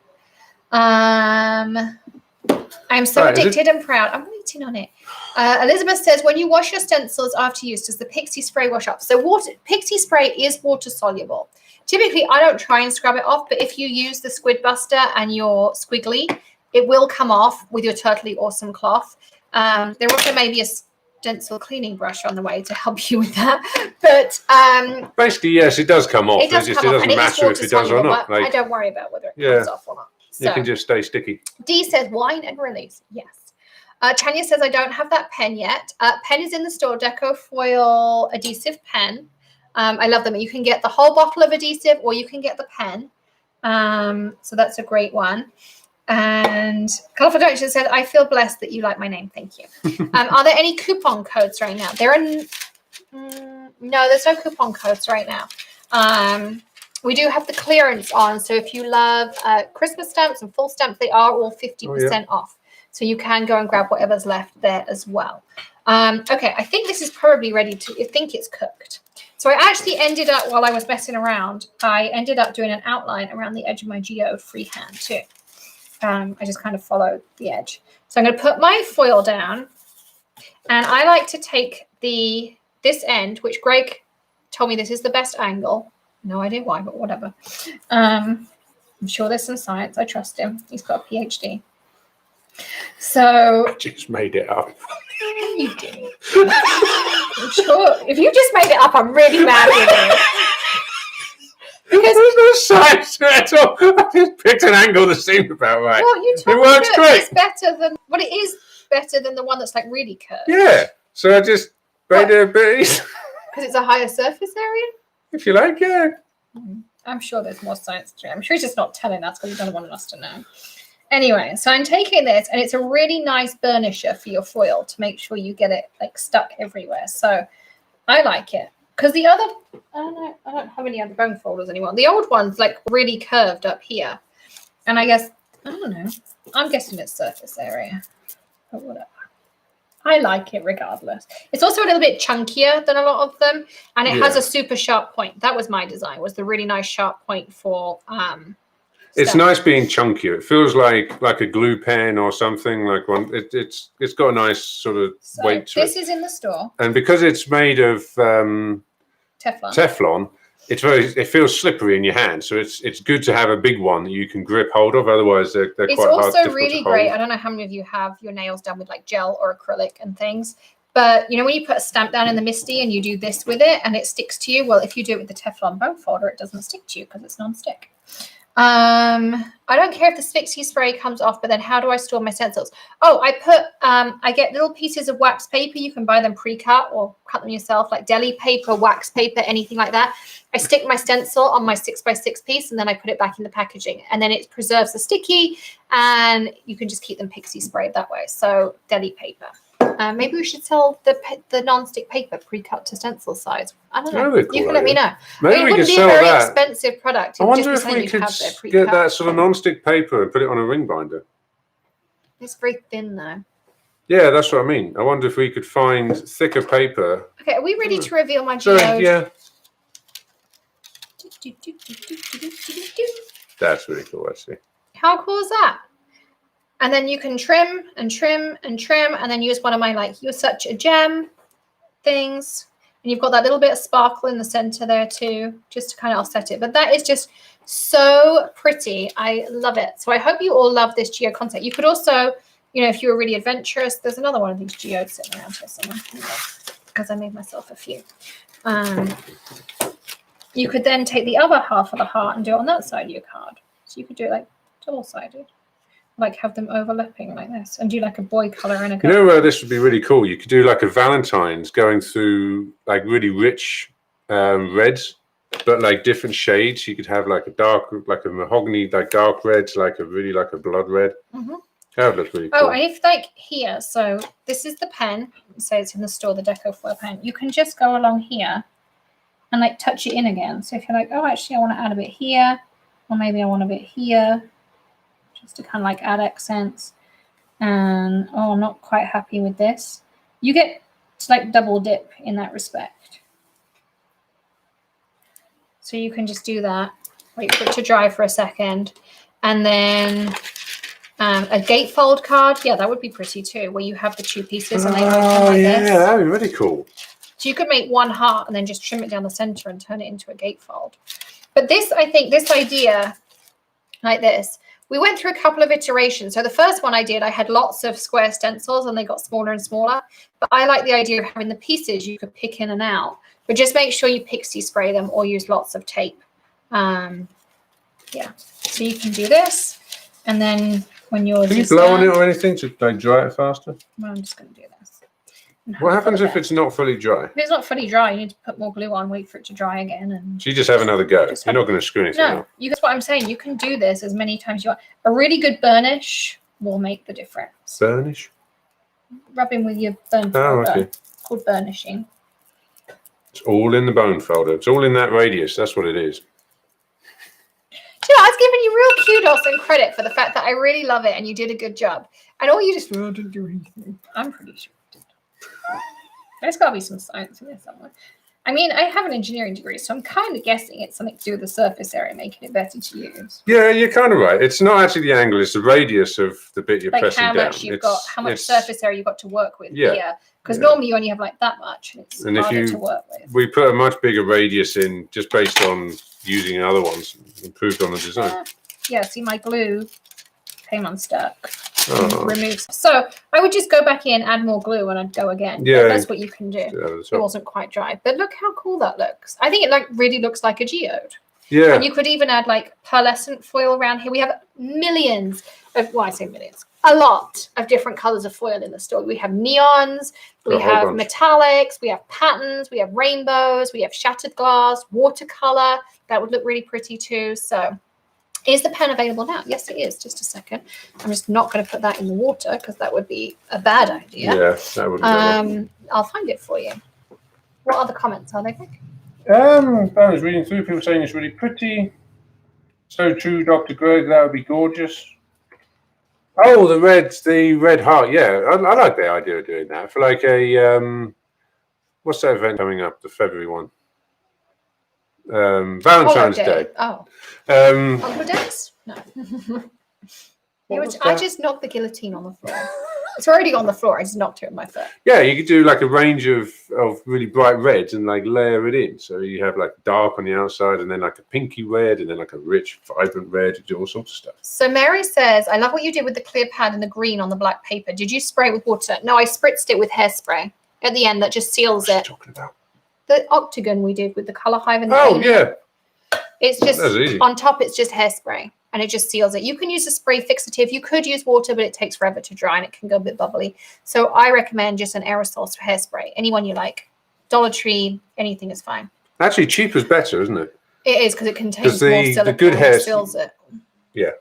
I'm so addicted and proud. I'm waiting on it. Elizabeth says, when you wash your stencils after use, does the pixie spray wash off? So pixie spray is water soluble. Typically, I don't try and scrub it off, but if you use the Squid Buster and your squiggly, it will come off with your Totally Awesome cloth. There also may be a stencil cleaning brush on the way to help you with that. But basically, yes, it does come off. It doesn't matter if it does or not. I don't worry about whether it comes off or not. So, you can just stay sticky. Dee says, wine and release. Yes. Tanya says, I don't have that pen yet. Pen is in the store, Deco Foil Adhesive Pen. I love them. You can get the whole bottle of adhesive or you can get the pen. So that's a great one. And Colourful Donation said, I feel blessed that you like my name. Thank you. Are there any coupon codes right now? There are no, there's no coupon codes right now. We do have the clearance on. So if you love Christmas stamps and full stamps, they are all 50% off. So you can go and grab whatever's left there as well. Okay, I think this is probably ready to, I think it's cooked. So I actually ended up, while I was messing around, I ended up doing an outline around the edge of my geode freehand too. I just kind of followed the edge. So I'm going to put my foil down, and I like to take this end, which Greg told me this is the best angle. No idea why, but whatever. I'm sure there's some science. I trust him. He's got a PhD. So I just made it up. You did. I'm sure. If you just made it up, I'm really mad with you. Because there's no science at all. I just picked an angle that seemed about right. Well, you told it works great. It's better than, well, it is better than the one that's like really curved. Yeah. So I just made it a bit easy. Because it's a higher surface area? If you like, yeah. I'm sure there's more science to it. I'm sure he's just not telling us because he doesn't want us to know. Anyway, so I'm taking this, and it's a really nice burnisher for your foil to make sure you get it like stuck everywhere. So I like it. Because the other, I don't have any other bone folders anymore. The old one's like really curved up here. And I guess, I don't know. I'm guessing it's surface area. But whatever. I like it regardless. It's also a little bit chunkier than a lot of them. And it has a super sharp point. That was my design, was the really nice sharp point for it's nice being chunkier. It feels like a glue pen or something like one. It's got a nice sort of weight to it. This is in the store. And because it's made of Teflon, it feels slippery in your hand. So it's good to have a big one that you can grip hold of. Otherwise, they're quite hard. It's also really great. I don't know how many of you have your nails done with like gel or acrylic and things. But, you know, when you put a stamp down in the Misty and you do this with it and it sticks to you, well, if you do it with the Teflon bone folder, it doesn't stick to you because it's non-stick. I don't care if the fixie spray comes off, but then how do I store my stencils? Oh, I get little pieces of wax paper. You can buy them pre-cut or cut them yourself, like deli paper, wax paper, anything like that. I stick my stencil on my 6x6 piece and then I put it back in the packaging, and then it preserves the sticky, and you can just keep them pixie sprayed that way. So deli paper. Maybe we should sell the non-stick paper pre-cut to stencil size. I don't know. You can let me know. Maybe we could sell that. It wouldn't be a very expensive product. I wonder if we could get that sort of non-stick paper and put it on a ring binder. It's very thin though. Yeah, that's what I mean. I wonder if we could find thicker paper. Okay, are we ready to reveal my geode? Yeah. That's really cool, actually. How cool is that? And then you can trim and trim and trim, and then use one of my like "You're Such a Gem" things. And you've got that little bit of sparkle in the center there too, just to kind of offset it. But that is just so pretty. I love it. So I hope you all love this geode concept. You could also, you know, if you were really adventurous, there's another one of these geodes sitting around here somewhere, because I made myself a few. You could then take the other half of the heart and do it on that side of your card. So you could do it like double-sided. Like have them overlapping like this, and do like a boy color and a girl. You know where this would be really cool? You could do like a Valentine's going through like really rich reds, but like different shades. You could have like a dark, like a mahogany, like dark red, like a really like a blood red. That would look really cool. Oh, and if like here, so this is the pen. Say it's in the store, the Deco foil pen. You can just go along here and like touch it in again. So if you're like, oh, actually, I want to add a bit here, or maybe I want a bit here. Just to kind of like add accents, and oh, I'm not quite happy with this. You get to like double dip in that respect. So you can just do that, wait for it to dry for a second, and then a gatefold card. Yeah, that would be pretty too, where you have the two pieces and they open like this. Yeah, that'd be really cool. So you could make one heart and then just trim it down the center and turn it into a gatefold. But this, I think, this idea like this. We went through a couple of iterations. So the first one I did, I had lots of square stencils and they got smaller and smaller. But I like the idea of having the pieces you could pick in and out. But just make sure you pixie spray them or use lots of tape. Yeah. So you can do this. And then when yours Can you blow on it or anything to like dry it faster? Well, I'm just going to do this. What happens if it's not fully dry? If it's not fully dry, you need to put more glue on, wait for it to dry again. And so you just have another go. You're not going to screw anything up. No, that's what I'm saying. You can do this as many times as you want. A really good burnish will make the difference. Burnish? Rubbing with your bone folder. Okay. It's called burnishing. It's all in the bone folder. It's all in that radius. That's what it is. You know, I was giving you real kudos and credit for the fact that I really love it and you did a good job. And all you just didn't do anything. I'm pretty sure. There's got to be some science in there somewhere. I mean, I have an engineering degree, so I'm kind of guessing it's something to do with the surface area, making it better to use. Yeah, you're kind of right. It's not actually the angle; it's the radius of the bit you're pressing down. How much surface area you've got to work with here. Because normally you only have like that much, and it's harder to work with. We put a much bigger radius in just based on using other ones, improved on the design. Yeah, see, my glue came unstuck. Removes. So I would just go back in, add more glue, and I'd go again. Yeah, that's what you can do. It wasn't quite dry, but look how cool that looks. I think it like really looks like a geode. Yeah. And you could even add like pearlescent foil around here. We have millions of, well, I say millions, a lot of different colors of foil in the store. We have neons, we have metallics, we have patterns, we have rainbows, we have shattered glass, watercolor. That would look really pretty too. So is the pen available now? Yes, it is. Just a second. I'm just not going to put that in the water because that would be a bad idea. Yeah, that would be I'll find it for you. What other comments are there, Greg? I was reading through, people saying it's really pretty. So true, Dr. Greg, that would be gorgeous. Oh, the red heart. Yeah, I like the idea of doing that. For like a, what's that event coming up, the February one? Valentine's Day. Oh. Uncle Days? No. I just knocked the guillotine on the floor. It's already on the floor. I just knocked it with my foot. Yeah, you could do like a range of really bright reds and like layer it in. So you have like dark on the outside and then like a pinky red and then like a rich, vibrant red. You do all sorts of stuff. So Mary says, I love what you did with the clear pad and the green on the black paper. Did you spray it with water? No, I spritzed it with hairspray at the end that just seals it. What are you talking about? The octagon we did with the color hive and the paint. Yeah. It's just on top. It's just hairspray, and it just seals it. You can use a spray fixative. You could use water, but it takes forever to dry, and it can go a bit bubbly. So I recommend just an aerosol hairspray. Anyone you like, Dollar Tree, anything is fine. Actually, cheaper is better, isn't it? It is because it contains more silicone. The good hair seals it. Yeah.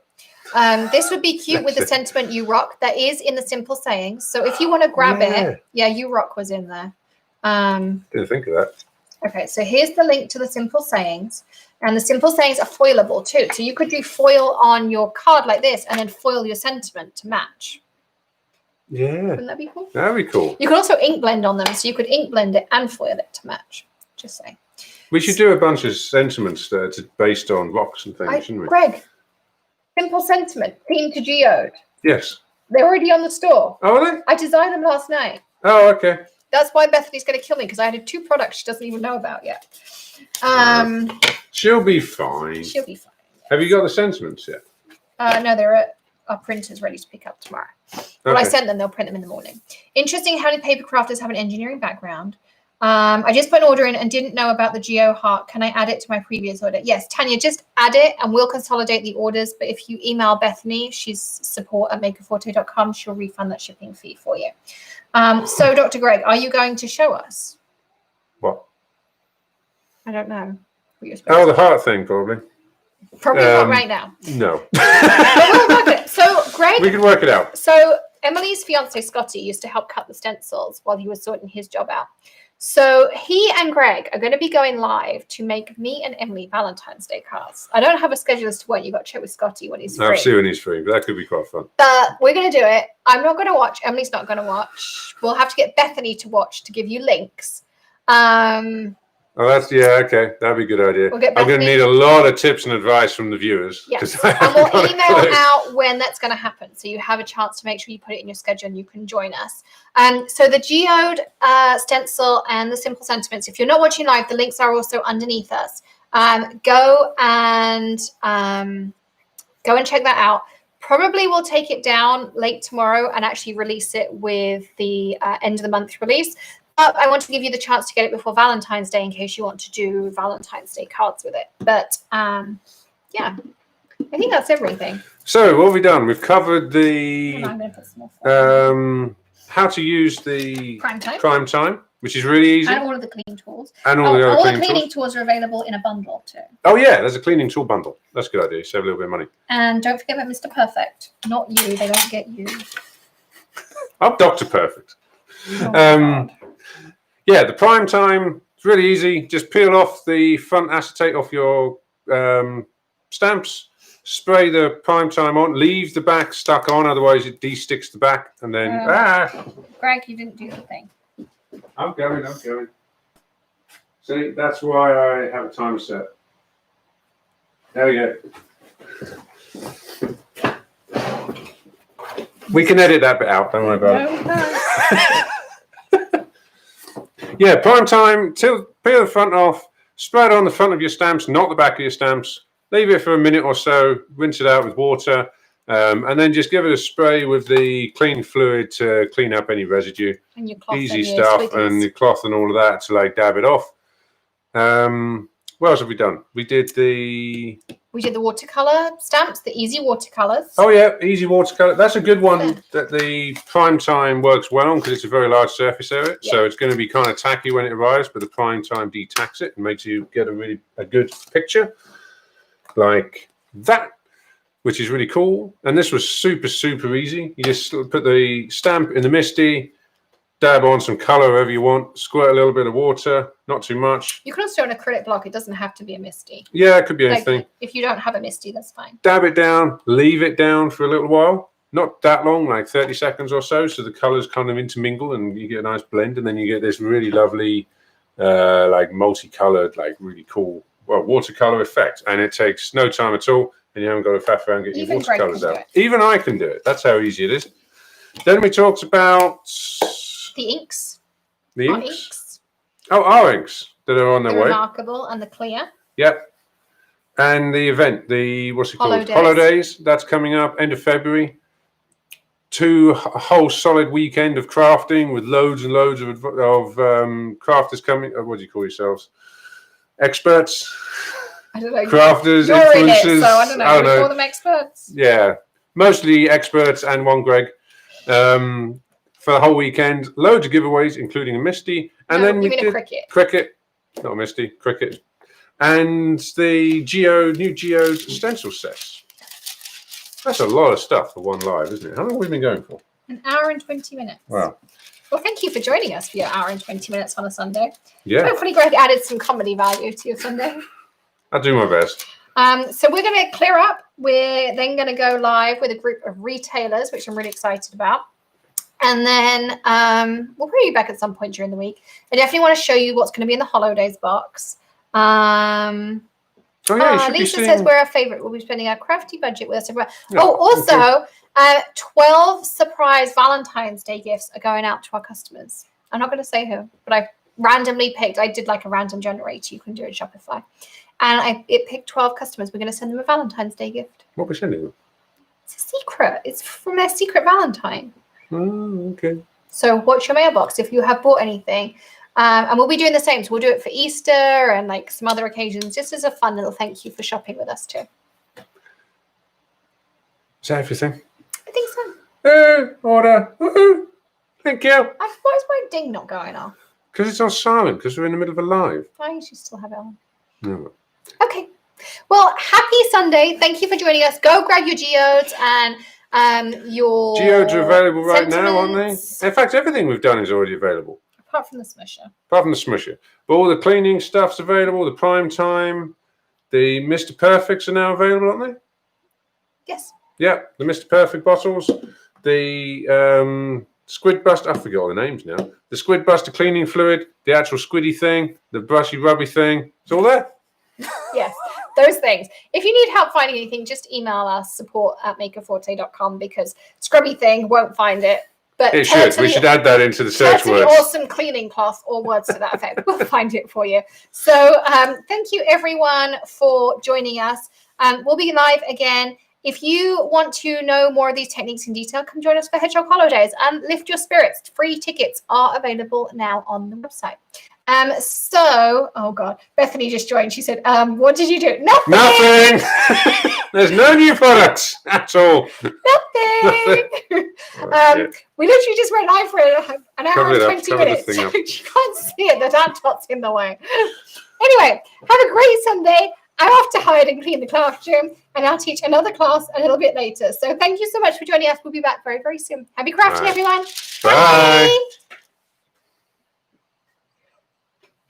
This would be cute with the sentiment you rock. That is in the simple sayings. So if you want to grab it, you rock was in there. Didn't think of that. Okay, so here's the link to the simple sayings. And the simple sayings are foilable too. So you could do foil on your card like this and then foil your sentiment to match. Yeah. Wouldn't that be cool? That'd be cool. You could also ink blend on them. So you could ink blend it and foil it to match. Just saying. We should do a bunch of sentiments based on rocks and things, shouldn't we? Greg. Simple sentiment, theme to Geode. Yes. They're already on the store. Oh, are they? I designed them last night. Oh, okay. That's why Bethany's going to kill me because I had 2 products she doesn't even know about yet. She'll be fine. She'll be fine. Yes. Have you got the sentiments yet? No, they're at our printers ready to pick up tomorrow. Well, I sent them. They'll print them in the morning. Interesting how many paper crafters have an engineering background. I just put an order in and didn't know about the Geo heart. Can I add it to my previous order? Yes, Tanya, just add it and we'll consolidate the orders. But if you email Bethany, she's support@makerforte.com, she'll refund that shipping fee for you. So, Dr. Greg, are you going to show us? What? I don't know. Oh, the heart thing, probably. Probably not right now. No. We'll work it. So, Greg. We can work it out. So, Emily's fiance, Scotty, used to help cut the stencils while he was sorting his job out. So he and Greg are going to be going live to make me and Emily Valentine's Day cards. I don't have a schedule as to when. You've got to check with Scotty when he's free. I'll see when he's free, but that could be quite fun. But we're going to do it. I'm not going to watch. Emily's not going to watch. We'll have to get Bethany to watch to give you links. Oh, okay. That'd be a good idea. I'm going to need a lot of tips and advice from the viewers. Yes, and we'll email out when that's going to happen, so you have a chance to make sure you put it in your schedule and you can join us. So the Geode, Stencil, and the Simple Sentiments. If you're not watching live, the links are also underneath us. Go and check that out. Probably we'll take it down late tomorrow and actually release it with the end of the month release. But I want to give you the chance to get it before Valentine's Day in case you want to do Valentine's Day cards with it. But yeah, I think that's everything. So what have we done? We've covered the I'm going to put some more how to use the prime time, which is really easy. And all of the cleaning tools. And all the other cleaning tools are available in a bundle too. Oh yeah, there's a cleaning tool bundle. That's a good idea. Save a little bit of money. And don't forget about Mr. Perfect. Not you. They don't get you. I'm Dr. Perfect. Oh, yeah, the prime time, it's really easy. Just peel off the front acetate off your stamps, spray the prime time on, leave the back stuck on, otherwise it de-sticks the back, and then, Greg, you didn't do the thing. I'm going. See, that's why I have a timer set. There we go. We can edit that bit out, don't worry about it. Yeah, prime time, peel the front off, spray it on the front of your stamps, not the back of your stamps. Leave it for a minute or so, rinse it out with water, and then just give it a spray with the clean fluid to clean up any residue. And your cloth easy stuff, and the cloth and all of that to like dab it off. What else have we done? We did the watercolor stamps, the easy watercolors. Oh yeah, easy watercolor. That's a good one that the prime time works well on because it's a very large surface area. Yeah. So it's going to be kind of tacky when it arrives, but the prime time detacks it and makes you get a good picture like that, which is really cool. And this was super, super easy. You just put the stamp in the MISTI, dab on some color wherever you want, squirt a little bit of water, not too much. You can also do an acrylic block. It doesn't have to be a MISTI. Yeah, it could be anything. Like, if you don't have a MISTI, that's fine. Dab it down, leave it down for a little while. Not that long, like 30 seconds or so the colors kind of intermingle and you get a nice blend, and then you get this really lovely, like multicolored, like really cool, watercolor effect. And it takes no time at all, and you haven't got to faff around getting your watercolors out. Even I can do it. That's how easy it is. Then we talked about the inks. The inks? Oh, our inks that are on their way. Remarkable and the clear. Yep. And the event, what's it called? Holidays. That's coming up end of February. A whole solid weekend of crafting with loads and loads of crafters coming. What do you call yourselves? Experts. I don't know. crafters, You're influencers. in it, so I don't know. We call them experts. Yeah, mostly experts and one Greg. For the whole weekend, loads of giveaways, including a Misty. And then we did a cricket. Cricket, not a Misty, cricket. And the new Geode stencil sets. That's a lot of stuff for one live, isn't it? How long have we been going for? An hour and 20 minutes. Wow. Well, thank you for joining us for your hour and 20 minutes on a Sunday. Yeah. Hopefully Greg added some comedy value to your Sunday. I'll do my best. So we're going to clear up. We're then going to go live with a group of retailers, which I'm really excited about. And then we'll probably be back at some point during the week. I definitely want to show you what's going to be in the holidays box. Lisa says we're our favorite. We'll be spending our crafty budget with us. Yeah, also, 12 surprise Valentine's Day gifts are going out to our customers. I'm not going to say who, but I randomly picked. I did like a random generator. You can do it in Shopify. And it picked 12 customers. We're going to send them a Valentine's Day gift. What are we sending them? It's a secret. It's from their secret Valentine. Oh, okay. So watch your mailbox if you have bought anything. And we'll be doing the same. So we'll do it for Easter and like some other occasions, just as a fun little thank you for shopping with us too. Is that everything? I think so. Order. Woohoo. Thank you. Why is my ding not going off? Because it's on silent, because we're in the middle of a live. I usually still have it on. No. Okay. Well, happy Sunday. Thank you for joining us. Go grab your geodes and your geodes are available right now, aren't they? In fact, everything we've done is already available. Apart from the smusher. Apart from the smusher. But all the cleaning stuff's available, the prime time, the Mr. Perfects are now available, aren't they? Yes. Yeah, the Mr. Perfect bottles, the Squid Buster, I forget all the names now. The Squid Buster cleaning fluid, the actual squiddy thing, the brushy rubby thing. It's all there. Yes, those things. If you need help finding anything, just email us, support@makerforte.com, because scrubby thing won't find it. But it should. We should add that into the search words. Awesome cleaning cloth or words to that effect. We'll find it for you. So thank you, everyone, for joining us. We'll be live again. If you want to know more of these techniques in detail, come join us for Hedgehog Holidays and lift your spirits. Free tickets are available now on the website. Oh God, Bethany just joined. She said, what did you do? Nothing. Nothing. There's no new products at all. Nothing. We literally just went live for an hour and 20 minutes. You can't see it. The dad dot's in the way. Anyway, have a great Sunday. I'm off to hide and clean the classroom, and I'll teach another class a little bit later. So thank you so much for joining us. We'll be back very, very soon. Happy crafting, everyone. Bye. Bye.